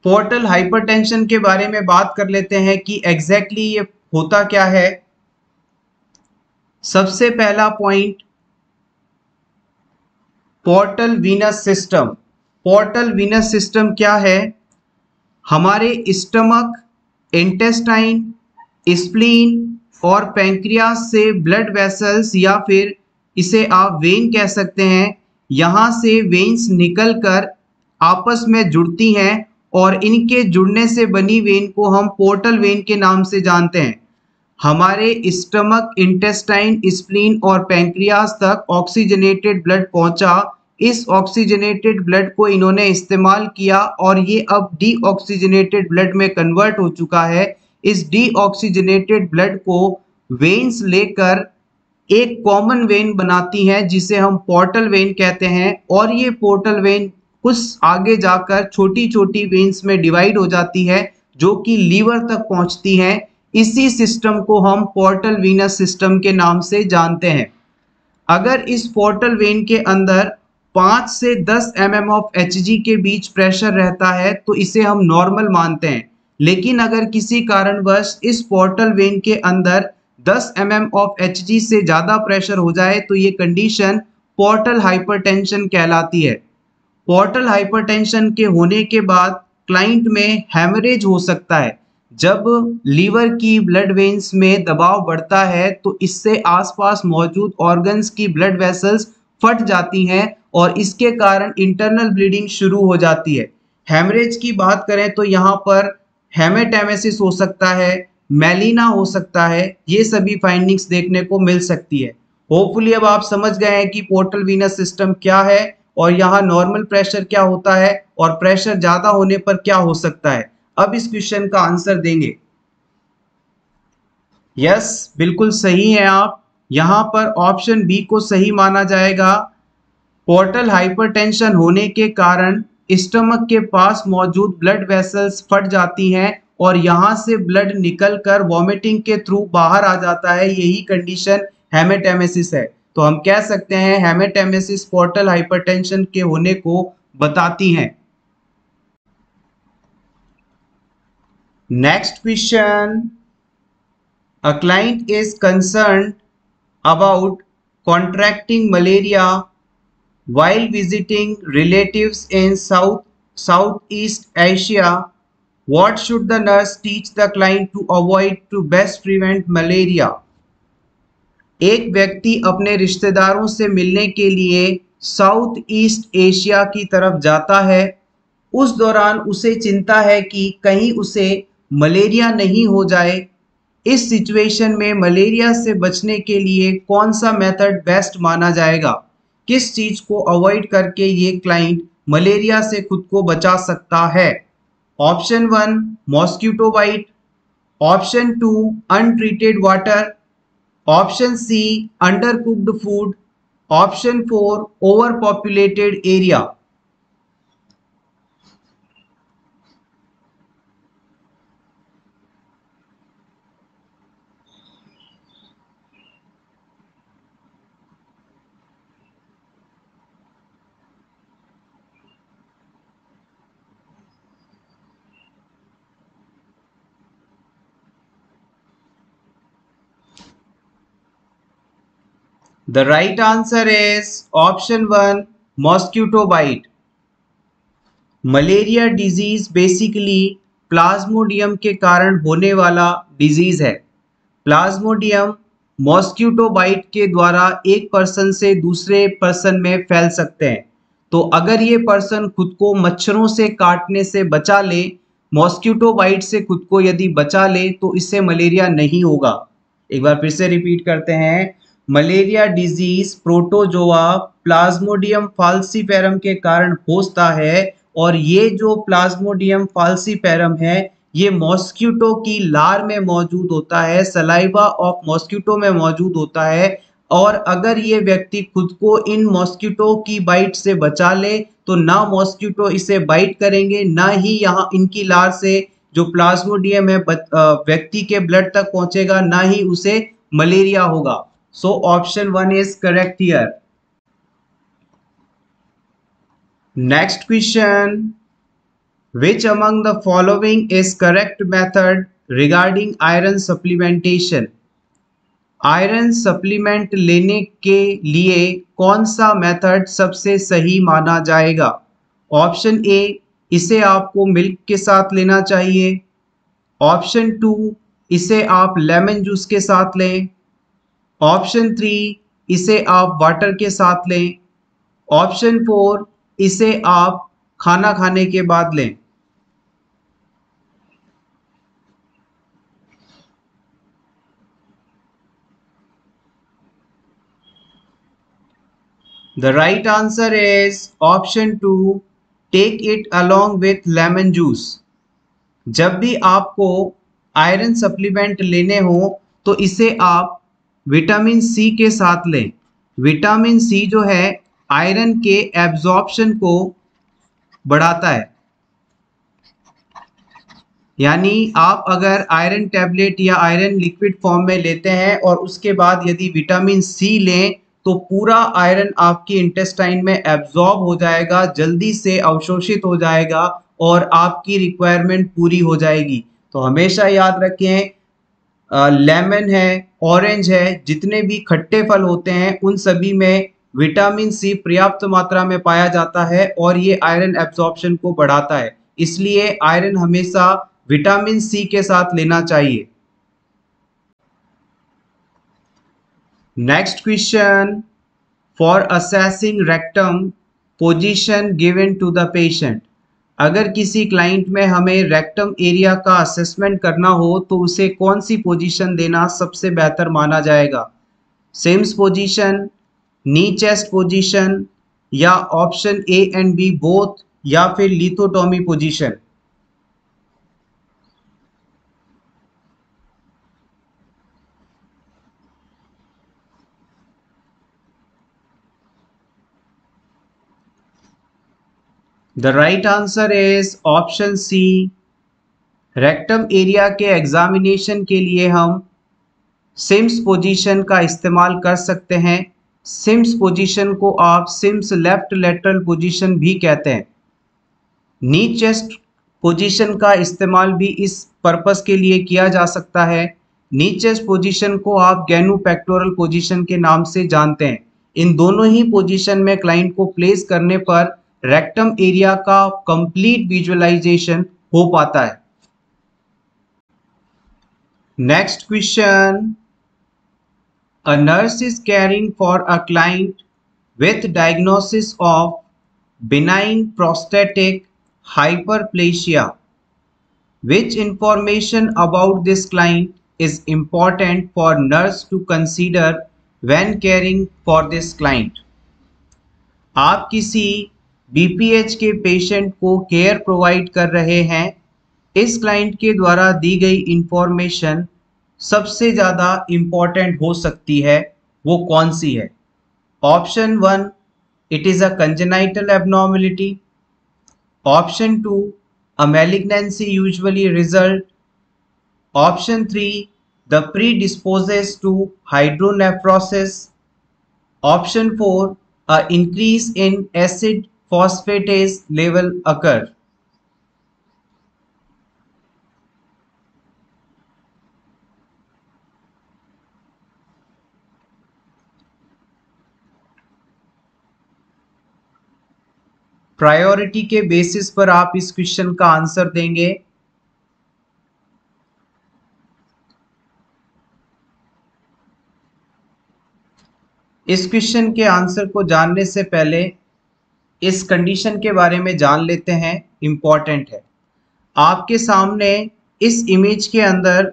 पोर्टल हाइपरटेंशन के बारे में बात कर लेते हैं कि एग्जैक्टली ये होता क्या है। सबसे पहला point, portal venous system. Portal venous system क्या है? हमारे स्टमक, इंटेस्टाइन, स्प्लीन और पैंक्रियास से ब्लड वेसल्स या फिर इसे आप वेन कह सकते हैं, यहाँ से वेन्स निकलकर आपस में जुड़ती हैं और इनके जुड़ने से बनी वेन को हम पोर्टल वेन के नाम से जानते हैं। हमारे स्टमक, इंटेस्टाइन, स्प्लीन और पैंक्रियास तक ऑक्सीजनेटेड ब्लड पहुंचा। इस ऑक्सीजनेटेड ब्लड को इन्होंने इस्तेमाल किया और ये अब डीऑक्सीजनेटेड ब्लड में कन्वर्ट हो चुका है। इस डीऑक्सीजनेटेड ब्लड को वेन्स लेकर एक कॉमन वेन बनाती हैं जिसे हम पोर्टल वेन कहते हैं, और ये पोर्टल वेन कुछ आगे जाकर छोटी छोटी वेन्स में डिवाइड हो जाती है जो कि लीवर तक पहुंचती हैं। इसी सिस्टम को हम पोर्टल वीनस सिस्टम के नाम से जानते हैं। अगर इस पोर्टल वेन के अंदर 5 से 10 mm ऑफ Hg के बीच प्रेशर रहता है तो इसे हम नॉर्मल मानते हैं, लेकिन अगर किसी कारणवश इस पोर्टल वेन के अंदर 10 mm ऑफ Hg से ज़्यादा प्रेशर हो जाए तो ये कंडीशन पोर्टल हाइपरटेंशन कहलाती है। पोर्टल हाइपरटेंशन के होने के बाद क्लाइंट में हैमरेज हो सकता है। जब लीवर की ब्लड वेन्स में दबाव बढ़ता है तो इससे आसपास मौजूद ऑर्गन्स की ब्लड वेसल्स फट जाती हैं और इसके कारण इंटरनल ब्लीडिंग शुरू हो जाती है। हैमरेज की बात करें तो यहाँ पर हेमेटेमेसिस हो सकता है, मेलिना हो सकता है, ये सभी फाइंडिंग्स देखने को मिल सकती है। होपफुली अब आप समझ गए हैं कि पोर्टल वीनस सिस्टम क्या है और यहाँ नॉर्मल प्रेशर क्या होता है और प्रेशर ज़्यादा होने पर क्या हो सकता है। अब इस क्वेश्चन का आंसर देंगे। यस, बिल्कुल सही है आप। यहाँ पर ऑप्शन बी को सही माना जाएगा। पोर्टल हाइपरटेंशन होने के कारण स्टमक के पास मौजूद ब्लड वेसल्स फट जाती हैं और यहाँ से ब्लड निकलकर वॉमिटिंग के थ्रू बाहर आ जाता है। यही कंडीशन हेमेटेमेसिस है। तो हम कह सकते हैं हेमेटेमेसिस पोर्टल हाइपरटेंशन के होने को बताती हैं। Next question, a client is concerned about contracting malaria while visiting relatives in Southeast Asia. What should the nurse teach the client to avoid to best prevent malaria? एक व्यक्ति अपने रिश्तेदारों से मिलने के लिए साउथ ईस्ट एशिया की तरफ जाता है। उस दौरान उसे चिंता है कि कहीं उसे मलेरिया नहीं हो जाए। इस सिचुएशन में मलेरिया से बचने के लिए कौन सा मेथड बेस्ट माना जाएगा? किस चीज को अवॉइड करके ये क्लाइंट मलेरिया से खुद को बचा सकता है? Option 1 mosquito bite, option 2 untreated water, option C undercooked food, option 4 overpopulated area. The right answer is option 1 mosquito bite. Malaria disease basically plasmodium के कारण होने वाला डिजीज है। प्लाज्मोडियम मॉस्किटो बाइट के द्वारा एक पर्सन से दूसरे पर्सन में फैल सकते हैं। तो अगर ये पर्सन खुद को मच्छरों से काटने से बचा ले, मॉस्किटो बाइट से खुद को यदि बचा ले, तो इससे मलेरिया नहीं होगा। एक बार फिर से रिपीट करते हैं, malaria disease protozoa Plasmodium falciparum के कारण होता है, और ये जो प्लाज्मोडियम फाल्सीपेरम है ये मॉस्किटो की लार में मौजूद होता है, सलाइवा ऑफ मॉस्किटो में मौजूद होता है। और अगर ये व्यक्ति खुद को इन मॉस्किटो की बाइट से बचा ले तो ना मॉस्किटो इसे बाइट करेंगे, ना ही यहाँ इनकी लार से जो प्लाज्मोडियम है व्यक्ति के ब्लड तक पहुंचेगा, ना ही उसे मलेरिया होगा। So option 1 is correct here. Next question, which among the following is correct method regarding iron supplementation? Iron supplement लेने के लिए कौन सा मेथड सबसे सही माना जाएगा? ऑप्शन ए, इसे आपको मिल्क के साथ लेना चाहिए। ऑप्शन 2, इसे आप लेमन जूस के साथ लें। ऑप्शन 3, इसे आप वाटर के साथ लें। ऑप्शन 4, इसे आप खाना खाने के बाद लें। The right answer is option 2, take it along with lemon juice. जब भी आपको आयरन सप्लीमेंट लेने हो तो इसे आप विटामिन सी के साथ लें। विटामिन सी जो है आयरन के एब्जॉर्प्शन को बढ़ाता है। यानी आप अगर आयरन टैबलेट या आयरन लिक्विड फॉर्म में लेते हैं और उसके बाद यदि विटामिन सी लें तो पूरा आयरन आपकी इंटेस्टाइन में एब्जॉर्ब हो जाएगा, जल्दी से अवशोषित हो जाएगा और आपकी रिक्वायरमेंट पूरी हो जाएगी। तो हमेशा याद रखें, लेमन है, ऑरेंज है, जितने भी खट्टे फल होते हैं उन सभी में विटामिन सी पर्याप्त मात्रा में पाया जाता है और ये आयरन एब्जॉर्प्शन को बढ़ाता है। इसलिए आयरन हमेशा विटामिन सी के साथ लेना चाहिए। Next question, for assessing rectum position given to the patient. अगर किसी क्लाइंट में हमें रेक्टम एरिया का असेसमेंट करना हो तो उसे कौन सी पोजीशन देना सबसे बेहतर माना जाएगा? Sims position, knee chest position, या option A and B both, या फिर lithotomy position? The right answer is option C. Rectum area के एग्जामिनेशन के लिए हम सिम्स पोजीशन का इस्तेमाल कर सकते हैं। सिम्स पोजीशन को आप सिम्स लेफ्ट लेटरल पोजीशन भी कहते हैं। नी चेस्ट पोजीशन का इस्तेमाल भी इस पर्पस के लिए किया जा सकता है। नी चेस्ट पोजीशन को आप गैनू पेक्टोरल पोजीशन के नाम से जानते हैं। इन दोनों ही पोजीशन में क्लाइंट को प्लेस करने पर रेक्टम एरिया का कंप्लीट विजुअलाइजेशन हो पाता है। Next question, a nurse is caring for a client with diagnosis of benign prostatic hyperplasia. Which information about this client is important for nurse to consider when caring for this client? आप किसी BPH के patient को care provide कर रहे हैं। इस client के द्वारा दी गई इंफॉर्मेशन सबसे ज़्यादा इम्पॉर्टेंट हो सकती है, वो कौन सी है? Option 1, it is a congenital abnormality. Option 2, a malignancy usually result. Option 3, the predisposes to hydronephrosis. Option 4, a increase in acid phosphatase level occur. Priority के बेसिस पर आप इस क्वेश्चन का आंसर देंगे। इस क्वेश्चन के आंसर को जानने से पहले इस कंडीशन के बारे में जान लेते हैं, इंपॉर्टेंट है। आपके सामने इस इमेज के अंदर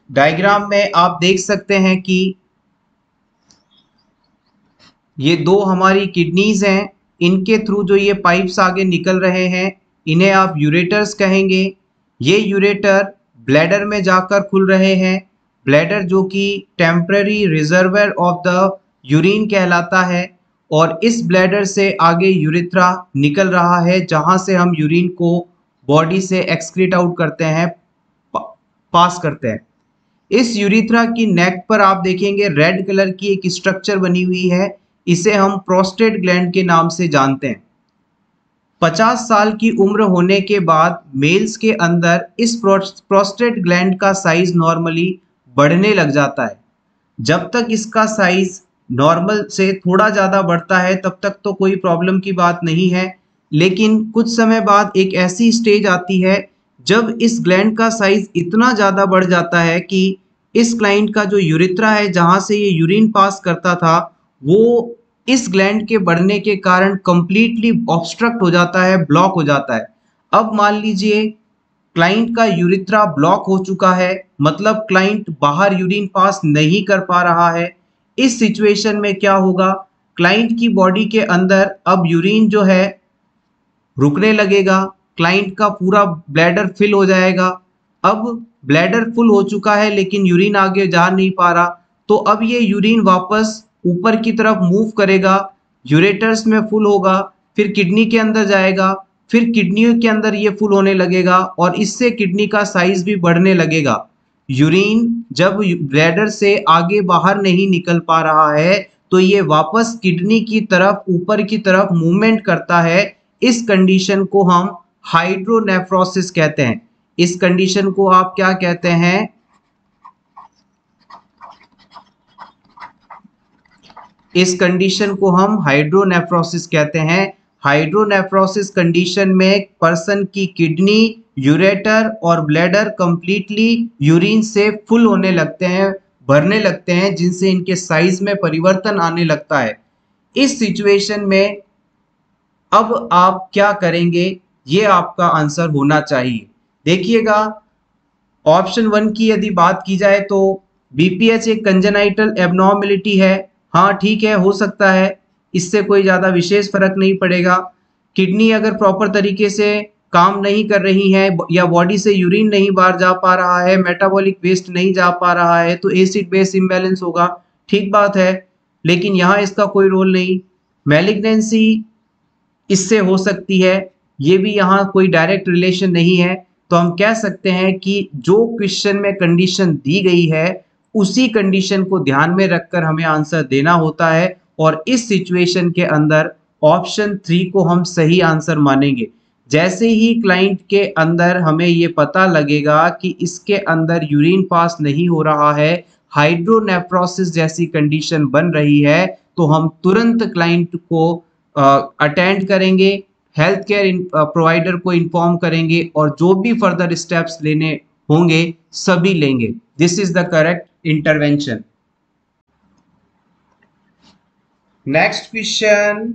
डायग्राम में आप देख सकते हैं कि ये दो हमारी किडनीज हैं। इनके थ्रू जो ये पाइप्स आगे निकल रहे हैं, इन्हें आप यूरेटर्स कहेंगे। ये यूरेटर ब्लैडर में जाकर खुल रहे हैं। ब्लैडर जो कि temporary reservoir of the urine कहलाता है, और इस ब्लैडर से आगे यूरेथ्रा निकल रहा है, जहां से हम यूरिन को बॉडी से एक्सक्रीट आउट करते हैं, पास करते हैं। इस यूरेथ्रा की नेक पर आप देखेंगे रेड कलर की एक स्ट्रक्चर बनी हुई है। इसे हम प्रोस्टेट ग्लैंड के नाम से जानते हैं। 50 साल की उम्र होने के बाद मेल्स के अंदर इस प्रोस्टेट ग्लैंड का साइज नॉर्मली बढ़ने लग जाता है। जब तक इसका साइज नॉर्मल से थोड़ा ज़्यादा बढ़ता है तब तक तो कोई प्रॉब्लम की बात नहीं है, लेकिन कुछ समय बाद एक ऐसी स्टेज आती है जब इस ग्लैंड का साइज इतना ज़्यादा बढ़ जाता है कि इस क्लाइंट का जो यूरेथ्रा है, जहाँ से ये यूरिन पास करता था, वो इस ग्लैंड के बढ़ने के कारण कंप्लीटली ऑब्स्ट्रक्ट हो जाता है, ब्लॉक हो जाता है। अब मान लीजिए क्लाइंट का यूरेथ्रा ब्लॉक हो चुका है, मतलब क्लाइंट बाहर यूरिन पास नहीं कर पा रहा है। इस सिचुएशन में क्या होगा? क्लाइंट की बॉडी के अंदर अब यूरिन जो है रुकने लगेगा, क्लाइंट का पूरा ब्लैडर फिल हो जाएगा। अब ब्लैडर फुल हो चुका है लेकिन यूरिन आगे जा नहीं पा रहा, तो अब ये यूरिन वापस ऊपर की तरफ मूव करेगा, यूरेटर्स में फुल होगा, फिर किडनी के अंदर जाएगा, फिर किडनी के अंदर ये फुल होने लगेगा और इससे किडनी का साइज भी बढ़ने लगेगा। यूरिन जब ब्लैडर से आगे बाहर नहीं निकल पा रहा है तो ये वापस किडनी की तरफ ऊपर की तरफ मूवमेंट करता है। इस कंडीशन को हम हाइड्रोनेफ्रोसिस कहते हैं। इस कंडीशन को आप क्या कहते हैं? इस कंडीशन को हम हाइड्रोनेफ्रोसिस कहते हैं। हाइड्रोनेफ्रोसिस कंडीशन में पर्सन की किडनी, यूरेटर और ब्लैडर कंप्लीटली यूरिन से फुल होने लगते हैं, भरने लगते हैं, जिनसे इनके साइज में परिवर्तन आने लगता है। इस सिचुएशन में अब आप क्या करेंगे, ये आपका आंसर होना चाहिए। देखिएगा, ऑप्शन 1 की यदि बात की जाए तो बीपीएच एक कंजेनाइटल एबनॉर्मलिटी है। हाँ ठीक है, हो सकता है, इससे कोई ज़्यादा विशेष फर्क नहीं पड़ेगा। किडनी अगर प्रॉपर तरीके से काम नहीं कर रही है या बॉडी से यूरिन नहीं बाहर जा पा रहा है, मेटाबॉलिक वेस्ट नहीं जा पा रहा है, तो एसिड बेस इम्बैलेंस होगा, ठीक बात है, लेकिन यहाँ इसका कोई रोल नहीं। मैलिग्नेंसी इससे हो सकती है, ये भी यहाँ कोई डायरेक्ट रिलेशन नहीं है। तो हम कह सकते हैं कि जो क्वेश्चन में कंडीशन दी गई है उसी कंडीशन को ध्यान में रखकर हमें आंसर देना होता है, और इस सिचुएशन के अंदर ऑप्शन 3 को हम सही आंसर मानेंगे। जैसे ही क्लाइंट के अंदर हमें ये पता लगेगा कि इसके अंदर यूरिन पास नहीं हो रहा है, हाइड्रोनेफ्रोसिस जैसी कंडीशन बन रही है, तो हम तुरंत क्लाइंट को अटेंड करेंगे, हेल्थ केयर प्रोवाइडर को इन्फॉर्म करेंगे और जो भी फर्दर स्टेप्स लेने होंगे सभी लेंगे। This is the correct intervention. Next question,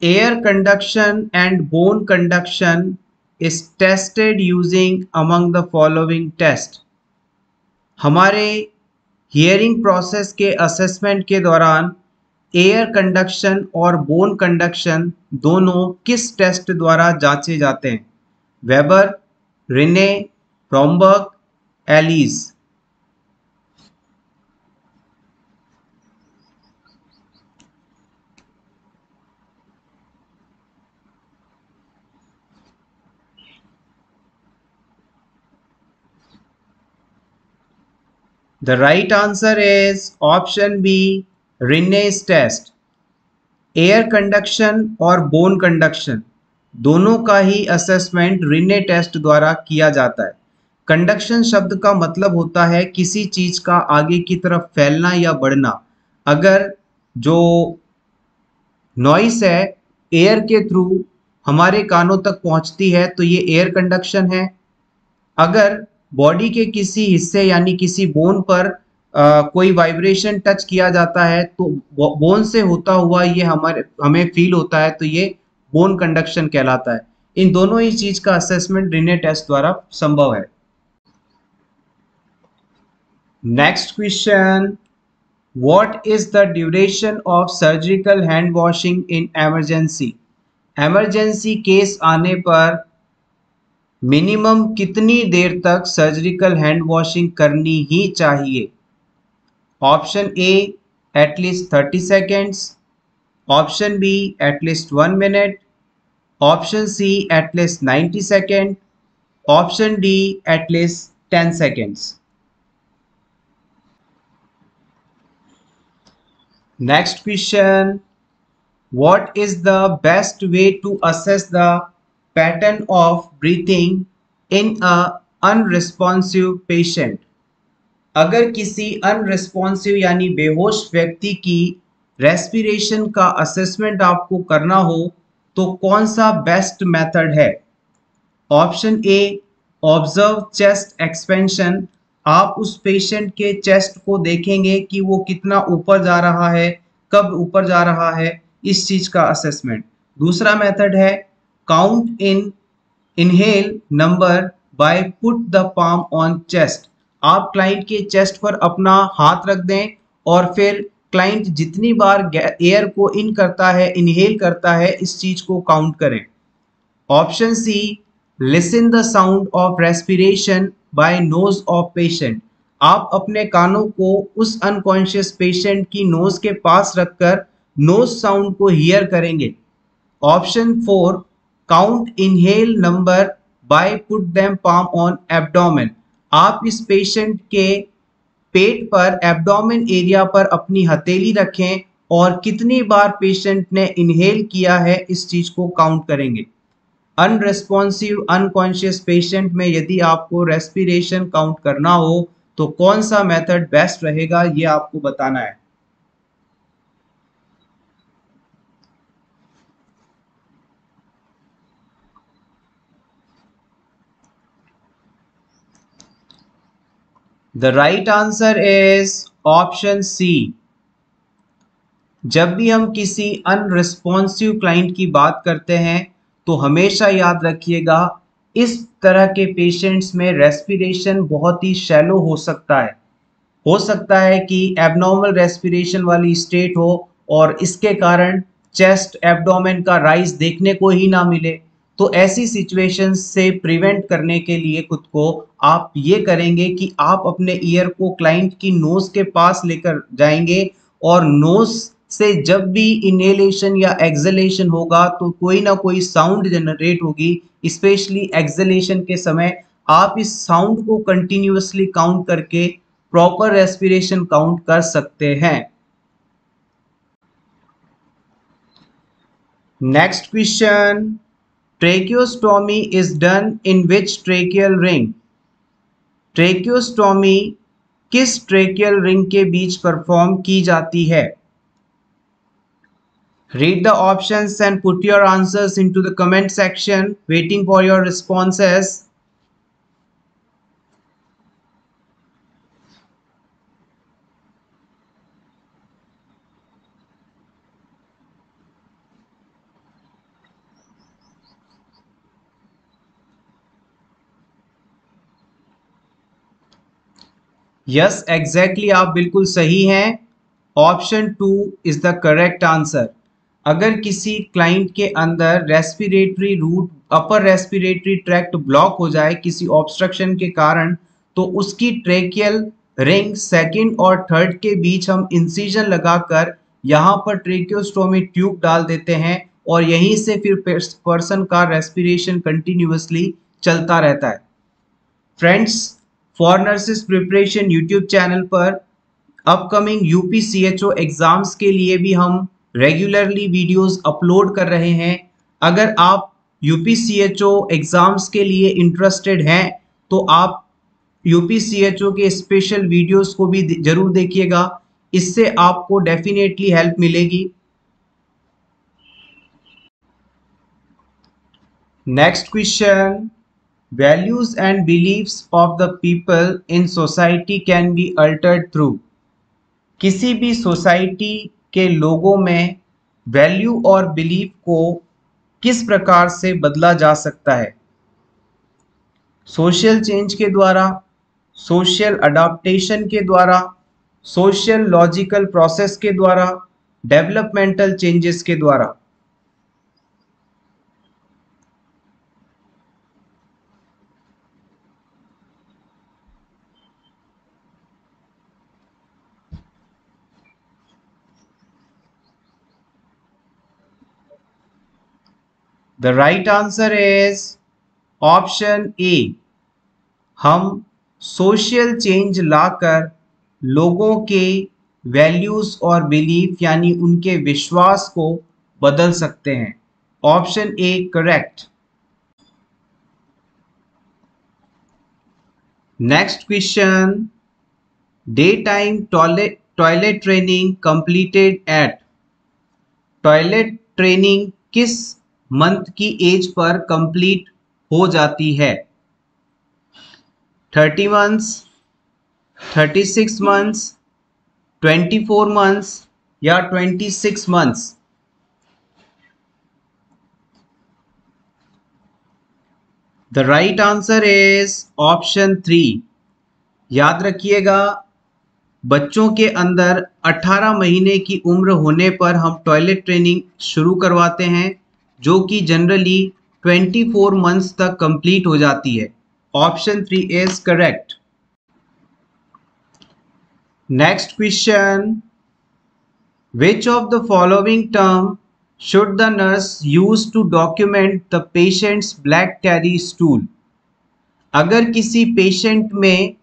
air conduction and bone conduction is tested using among the following test. हमारे हियरिंग प्रोसेस के असेसमेंट के दौरान एयर कंडक्शन और बोन कंडक्शन दोनों किस टेस्ट द्वारा जांचे जाते हैं? Weber, Rinne, Romberg, Ellis. The right answer is option B, Rinne's test. Air conduction और बोन कंडक्शन दोनों का ही असेसमेंट रिने टेस्ट द्वारा किया जाता है। कंडक्शन शब्द का मतलब होता है किसी चीज का आगे की तरफ फैलना या बढ़ना। अगर जो नॉइस है एयर के थ्रू हमारे कानों तक पहुंचती है तो ये एयर कंडक्शन है। अगर बॉडी के किसी हिस्से यानी किसी बोन पर कोई वाइब्रेशन टच किया जाता है तो बोन से होता हुआ ये हमें फील होता है तो ये बोन कंडक्शन कहलाता है। इन दोनों ही चीज का असेसमेंट रिने टेस्ट द्वारा संभव है। Next question, what is the duration of surgical hand washing in emergency? Emergency case आने पर मिनिमम कितनी देर तक सर्जिकल हैंड वॉशिंग करनी ही चाहिए? Option A at least 30 seconds, option B at least 1 minute, option C at least 90 second, option D at least 10 seconds. Next question, what is the best way to assess the pattern of breathing in a unresponsive patient? अगर किसी unresponsive यानी बेहोश व्यक्ति की respiration का assessment आपको करना हो तो कौन सा बेस्ट मेथड है? Option A observe chest expansion, आप उस पेशेंट के चेस्ट को देखेंगे कि वो कितना ऊपर जा रहा है, कब ऊपर जा रहा है, इस चीज का असेसमेंट। दूसरा मेथड है count in inhale number buy put the palm on chest, आप क्लाइंट के चेस्ट पर अपना हाथ रख दें और फिर क्लाइंट जितनी बार एयर को इन करता है इनहेल करता है इस चीज को काउंट करें। Option C listen the sound of respiration by nose of patient, आप अपने कानों को उस अनकॉन्शियस पेशेंट की नोज के पास रखकर नोज साउंड को हियर करेंगे। Option four count inhale number buy put them palm on abdomen, आप इस पेशेंट के पेट पर एब्डोमेन एरिया पर अपनी हथेली रखें और कितनी बार पेशेंट ने इनहेल किया है इस चीज को काउंट करेंगे। अनरेस्पॉन्सिव अनकॉन्शियस पेशेंट में यदि आपको रेस्पिरेशन काउंट करना हो तो कौन सा मेथड बेस्ट रहेगा ये आपको बताना है। The right answer is option C. जब भी हम किसी अनरिस्पॉन्सिव क्लाइंट की बात करते हैं तो हमेशा याद रखिएगा इस तरह के पेशेंट्स में रेस्पिरेशन बहुत ही शैलो हो सकता है। हो सकता है कि एबनॉर्मल रेस्पिरेशन वाली स्टेट हो और इसके कारण चेस्ट एब्डोमेन का राइज देखने को ही ना मिले। तो ऐसी सिचुएशन से प्रिवेंट करने के लिए खुद को आप ये करेंगे कि आप अपने ईयर को क्लाइंट की नोज के पास लेकर जाएंगे और नोज से जब भी इनहेलेशन या एक्सहेलेशन होगा तो कोई ना कोई साउंड जनरेट होगी। स्पेशली एक्सहेलेशन के समय आप इस साउंड को कंटिन्यूअसली काउंट करके प्रॉपर रेस्पिरेशन काउंट कर सकते हैं। Next question, tracheostomy is done in which tracheal ring? Tracheostomy किस ट्रेकियल रिंग के बीच परफॉर्म की जाती है? Read the options and put your answers into the comment section. Waiting for your responses. Yes exactly, आप बिल्कुल सही हैं। Option 2 is the correct answer. अगर किसी क्लाइंट के अंदर respiratory route, upper respiratory tract block हो जाए किसी ऑब्स्ट्रक्शन के कारण, तो उसकी ट्रेकियल रिंग सेकंड और थर्ड के बीच हम इंसिजन लगाकर यहाँ पर ट्रेकियोस्टोमी ट्यूब डाल देते हैं और यहीं से फिर पर्सन का रेस्पिरेशन कंटिन्यूअसली चलता रहता है। Friends, for nurses preparation YouTube channel पर अपकमिंग यूपीसीएचओ एग्जाम्स के लिए भी हम रेगुलरली वीडियोस अपलोड कर रहे हैं। अगर आप यूपीसीएचओ एग्जाम्स के लिए इंटरेस्टेड हैं तो आप यूपीसीएचओ के स्पेशल वीडियोस को भी जरूर देखिएगा, इससे आपको डेफिनेटली हेल्प मिलेगी। Next question, values and beliefs of the people in society can be altered through। किसी भी सोसाइटी के लोगों में वैल्यू और बिलीफ को किस प्रकार से बदला जा सकता है? सोशल चेंज के द्वारा, सोशल अडाप्टेशन के द्वारा, सोशल लॉजिकल प्रोसेस के द्वारा, डेवलपमेंटल चेंजेस के द्वारा। The right answer is option A. हम सोशल चेंज लाकर लोगों के वैल्यूज और बिलीफ यानी उनके विश्वास को बदल सकते हैं। Option A correct. Next question, day time toilet training completed at. Toilet training किस मंथ की एज पर कंप्लीट हो जाती है? 30 मंथ्स, 36 मंथ्स, 24 मंथ्स या 26 months? The right answer is option 3। याद रखिएगा, बच्चों के अंदर 18 महीने की उम्र होने पर हम टॉयलेट ट्रेनिंग शुरू करवाते हैं, जो कि जनरली 24 मंथ्स तक कंप्लीट हो जाती है। Option 3 is correct. Next question, which of the following term should the nurse use to document the patient's black tarry stool? अगर किसी पेशेंट में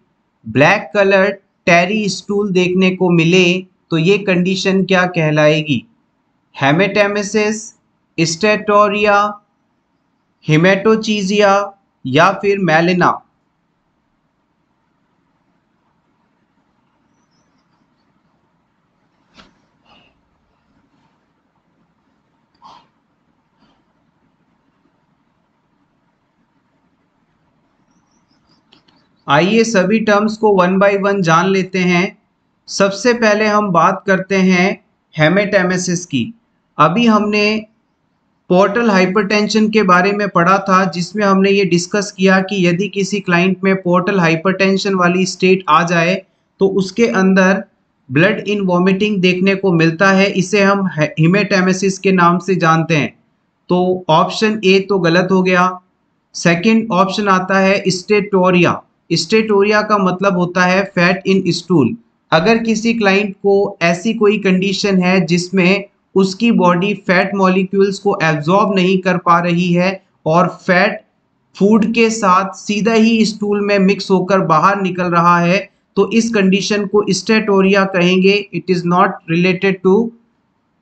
ब्लैक कलर टैरी स्टूल देखने को मिले तो ये कंडीशन क्या कहलाएगी? हेमेटेमेसिस, स्टेटोरिया, हेमेटोचीजिया या फिर मेलिना? आइए सभी टर्म्स को वन बाय वन जान लेते हैं। सबसे पहले हम बात करते हैं हेमेटेमेसिस की। अभी हमने पोर्टल हाइपरटेंशन के बारे में पढ़ा था, जिसमें हमने ये डिस्कस किया कि यदि किसी क्लाइंट में पोर्टल हाइपरटेंशन वाली स्टेट आ जाए तो उसके अंदर ब्लड इन वॉमिटिंग देखने को मिलता है। इसे हम हेमेटेमेसिस के नाम से जानते हैं। तो ऑप्शन ए तो गलत हो गया। सेकंड ऑप्शन आता है स्टेटोरिया। स्टेटोरिया का मतलब होता है फैट इन स्टूल। अगर किसी क्लाइंट को ऐसी कोई कंडीशन है जिसमें उसकी बॉडी फैट मॉलिक्यूल्स को एब्जॉर्ब नहीं कर पा रही है और फैट फूड के साथ सीधा ही स्टूल में मिक्स होकर बाहर निकल रहा है, तो इस कंडीशन को स्टेटोरिया कहेंगे। It is not related to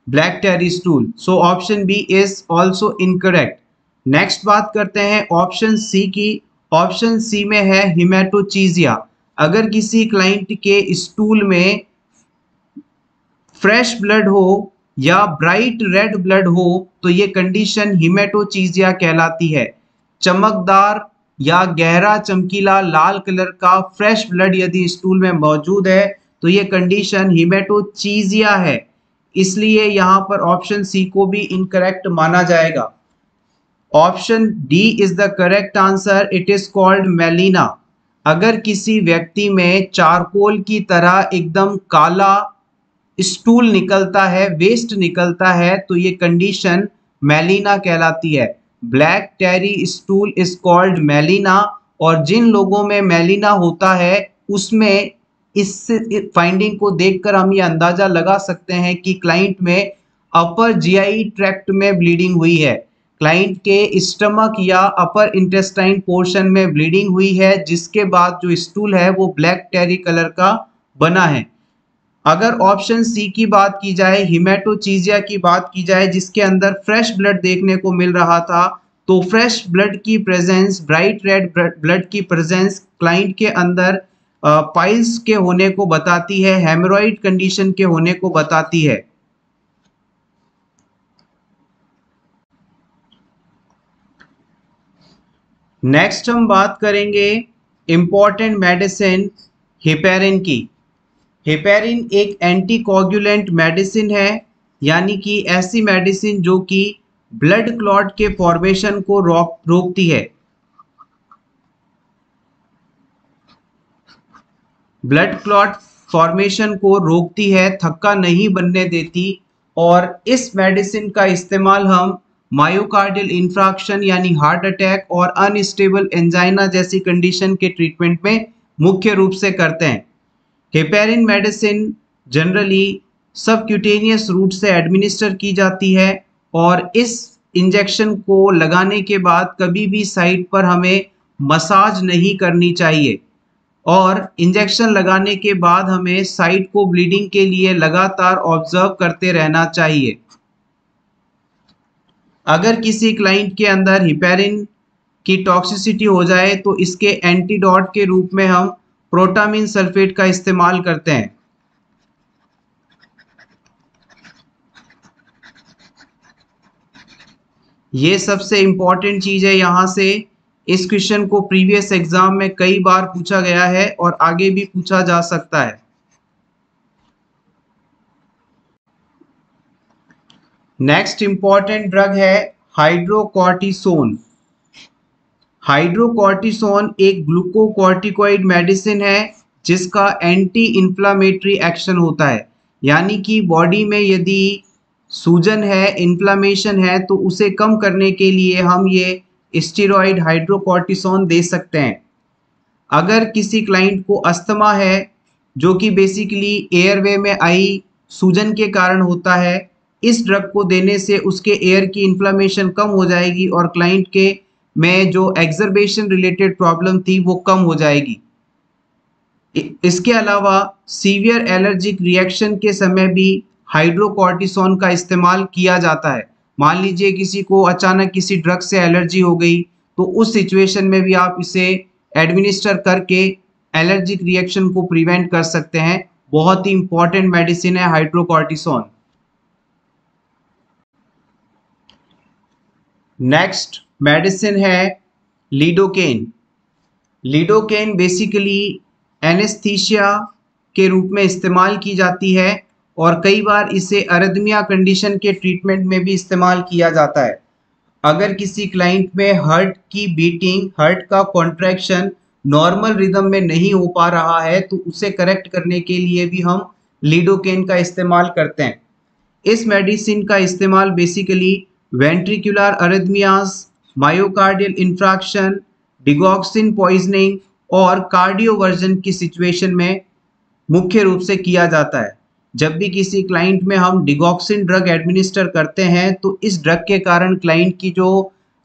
black tarry stool. So option B is also incorrect. Next बात करते हैं ऑप्शन सी की। ऑप्शन सी में है हेमेटोचीजिया। अगर किसी क्लाइंट के स्टूल में फ्रेश ब्लड हो या ब्राइट रेड ब्लड हो तो ये कंडीशन हेमेटोचीजिया कहलाती है। चमकदार या गहरा चमकीला लाल कलर का फ्रेश ब्लड यदि स्टूल में मौजूद है तो ये कंडीशन हेमेटोचीजिया है। इसलिए यहाँ पर ऑप्शन सी को भी इनकरेक्ट माना जाएगा। Option D is the correct answer. It is called melaena. अगर किसी व्यक्ति में चारकोल की तरह एकदम काला स्टूल निकलता है, वेस्ट निकलता है, तो ये कंडीशन मेलिना कहलाती है। Black tarry stool is called melena. और जिन लोगों में मेलिना होता है उसमें इस फाइंडिंग को देखकर हम ये अंदाजा लगा सकते हैं कि क्लाइंट में अपर जीआई ट्रैक्ट में ब्लीडिंग हुई है, क्लाइंट के स्टमक या अपर इंटेस्टाइन पोर्शन में ब्लीडिंग हुई है, जिसके बाद जो स्टूल है वो ब्लैक टेरी कलर का बना है। अगर ऑप्शन सी की बात की जाए, हिमेटोचीजिया की बात की जाए, जिसके अंदर फ्रेश ब्लड देखने को मिल रहा था, तो फ्रेश ब्लड की प्रेजेंस, ब्राइट रेड ब्लड की प्रेजेंस क्लाइंट के अंदर पाइल्स के होने को बताती है, हेमोरॉइड कंडीशन के होने को बताती है। नेक्स्ट हम बात करेंगे इंपॉर्टेंट मेडिसिन हेपेरिन की। हेपेरिन एक एंटीकोगुलेंट मेडिसिन है, यानी कि ऐसी मेडिसिन जो कि ब्लड क्लॉट के फॉर्मेशन को रोकती है, ब्लड क्लॉट फॉर्मेशन को रोकती है, थक्का नहीं बनने देती। और इस मेडिसिन का इस्तेमाल हम मायोकार्डियल इंफ्राक्शन यानी हार्ट अटैक और अनस्टेबल एंजाइना जैसी कंडीशन के ट्रीटमेंट में मुख्य रूप से करते हैं। Heparin medicine generally subcutaneous route से एडमिनिस्टर की जाती है और इस इंजेक्शन को लगाने के बाद कभी भी साइट पर हमें मसाज नहीं करनी चाहिए और इंजेक्शन लगाने के बाद हमें साइट को ब्लीडिंग के लिए लगातार ऑब्जर्व करते रहना चाहिए। अगर किसी क्लाइंट के अंदर हेपेरिन की टॉक्सिसिटी हो जाए तो इसके एंटीडोट के रूप में हम प्रोटामिन सल्फेट का इस्तेमाल करते हैं। ये सबसे इंपॉर्टेंट चीज है, यहां से इस क्वेश्चन को प्रीवियस एग्जाम में कई बार पूछा गया है और आगे भी पूछा जा सकता है। नेक्स्ट इंपॉर्टेंट ड्रग है हाइड्रोकॉर्टिसोन। हाइड्रोकॉर्टिसोन एक ग्लूकोकॉर्टिकॉइड मेडिसिन है जिसका एंटी इंफ्लामेटरी एक्शन होता है, यानी कि बॉडी में यदि सूजन है, इन्फ्लामेशन है, तो उसे कम करने के लिए हम ये स्टेरॉइड हाइड्रोकॉर्टिसोन दे सकते हैं। अगर किसी क्लाइंट को अस्थमा है जो कि बेसिकली एयरवे में आई सूजन के कारण होता है, इस ड्रग को देने से उसके एयर की इन्फ्लामेशन कम हो जाएगी और क्लाइंट के में जो एक्सर्बेशन रिलेटेड प्रॉब्लम थी वो कम हो जाएगी। इसके अलावा सीवियर एलर्जिक रिएक्शन के समय भी हाइड्रोकॉर्टिसोन का इस्तेमाल किया जाता है। मान लीजिए किसी को अचानक किसी ड्रग से एलर्जी हो गई, तो उस सिचुएशन में भी आप इसे एडमिनिस्टर करके एलर्जिक रिएक्शन को प्रिवेंट कर सकते हैं। बहुत ही इंपॉर्टेंट मेडिसिन है हाइड्रोकॉर्टिसोन। नेक्स्ट मेडिसिन है लिडोकेन। लिडोकेन बेसिकली एनेस्थीसिया के रूप में इस्तेमाल की जाती है और कई बार इसे अरिथमिया कंडीशन के ट्रीटमेंट में भी इस्तेमाल किया जाता है। अगर किसी क्लाइंट में हार्ट की बीटिंग, हार्ट का कॉन्ट्रैक्शन नॉर्मल रिदम में नहीं हो पा रहा है, तो उसे करेक्ट करने के लिए भी हम लिडोकेन का इस्तेमाल करते हैं। इस मेडिसिन का इस्तेमाल basically ventricular arrhythmias, myocardial infarction, digoxin poisoning और कार्डियोवर्जन की सिचुएशन में मुख्य रूप से किया जाता है। जब भी किसी क्लाइंट में हम डिगॉक्सिन ड्रग एडमिनिस्टर करते हैं तो इस ड्रग के कारण क्लाइंट की जो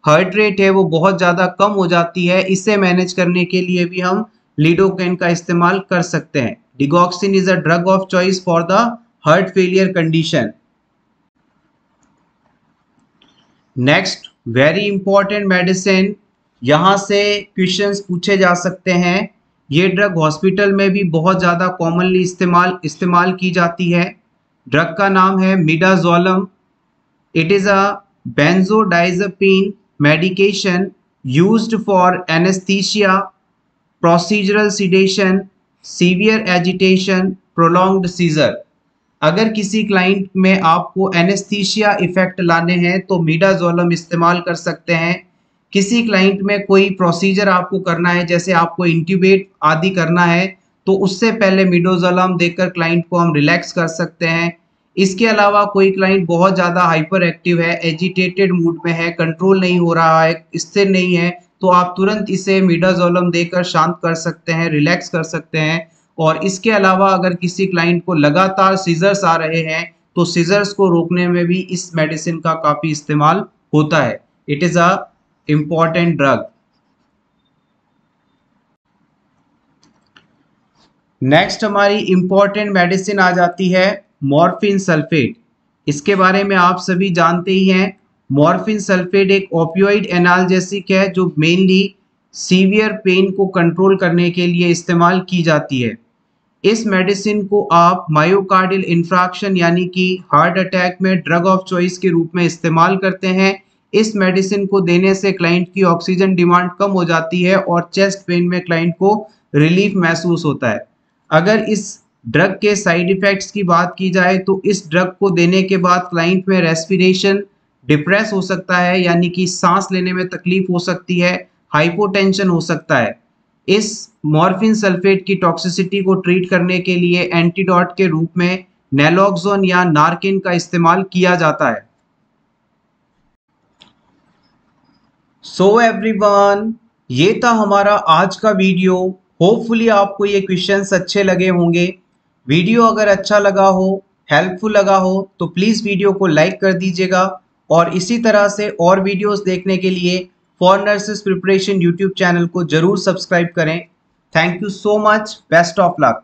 हार्ट रेट है वो बहुत ज़्यादा कम हो जाती है। इसे मैनेज करने के लिए भी हम लिडोकेन का इस्तेमाल कर सकते हैं। Digoxin is a drug of choice for the heart failure condition. Next very important medicine, यहाँ से क्वेश्चंस पूछे जा सकते हैं। ये ड्रग हॉस्पिटल में भी बहुत ज़्यादा कॉमनली इस्तेमाल की जाती है। ड्रग का नाम है midazolam. It is a benzodiazepine medication used for anaesthesia, procedural sedation, severe agitation, prolonged seizure. अगर किसी क्लाइंट में आपको एनेस्थीसिया इफेक्ट लाने हैं तो मिडाजोलम इस्तेमाल कर सकते हैं। किसी क्लाइंट में कोई प्रोसीजर आपको करना है, जैसे आपको इंट्यूबेट आदि करना है, तो उससे पहले मिडाज़ोलम देकर क्लाइंट को हम रिलैक्स कर सकते हैं। इसके अलावा कोई क्लाइंट बहुत ज़्यादा हाइपर एक्टिव है, एजिटेटेड मूड में है, कंट्रोल नहीं हो रहा है, स्थिर नहीं है, तो आप तुरंत इसे मिडाज़ोलम देकर शांत कर सकते हैं, रिलैक्स कर सकते हैं। और इसके अलावा अगर किसी क्लाइंट को लगातार सीजर्स आ रहे हैं, तो सीजर्स को रोकने में भी इस मेडिसिन का काफ़ी इस्तेमाल होता है। It is a important drug. Next हमारी इम्पॉर्टेंट मेडिसिन आ जाती है मॉर्फिन सल्फेट। इसके बारे में आप सभी जानते ही हैं। मॉर्फिन सल्फेट एक ओपियोइड एनाल्जेसिक है जो मेनली सीवियर पेन को कंट्रोल करने के लिए इस्तेमाल की जाती है। इस मेडिसिन को आप मायोकार्डियल इंफ्राक्शन यानी कि हार्ट अटैक में ड्रग ऑफ चॉइस के रूप में इस्तेमाल करते हैं। इस मेडिसिन को देने से क्लाइंट की ऑक्सीजन डिमांड कम हो जाती है और चेस्ट पेन में क्लाइंट को रिलीफ महसूस होता है। अगर इस ड्रग के साइड इफ़ेक्ट्स की बात की जाए तो इस ड्रग को देने के बाद क्लाइंट में रेस्पिरेशन डिप्रेस हो सकता है, यानी कि सांस लेने में तकलीफ हो सकती है, हाइपोटेंशन हो सकता है। इस मॉर्फिन सल्फेट की टॉक्सिसिटी को ट्रीट करने के लिए एंटीडोट के रूप में नैलोक्सोन या नार्किन का इस्तेमाल किया जाता है। सो एवरीवन, ये था हमारा आज का वीडियो। होपफुली आपको ये क्वेश्चंस अच्छे लगे होंगे। वीडियो अगर अच्छा लगा हो, हेल्पफुल लगा हो, तो प्लीज़ वीडियो को लाइक कर दीजिएगा और इसी तरह से और वीडियोस देखने के लिए for nurses preparation YouTube channel को ज़रूर सब्सक्राइब करें। Thank you so much. Best of luck.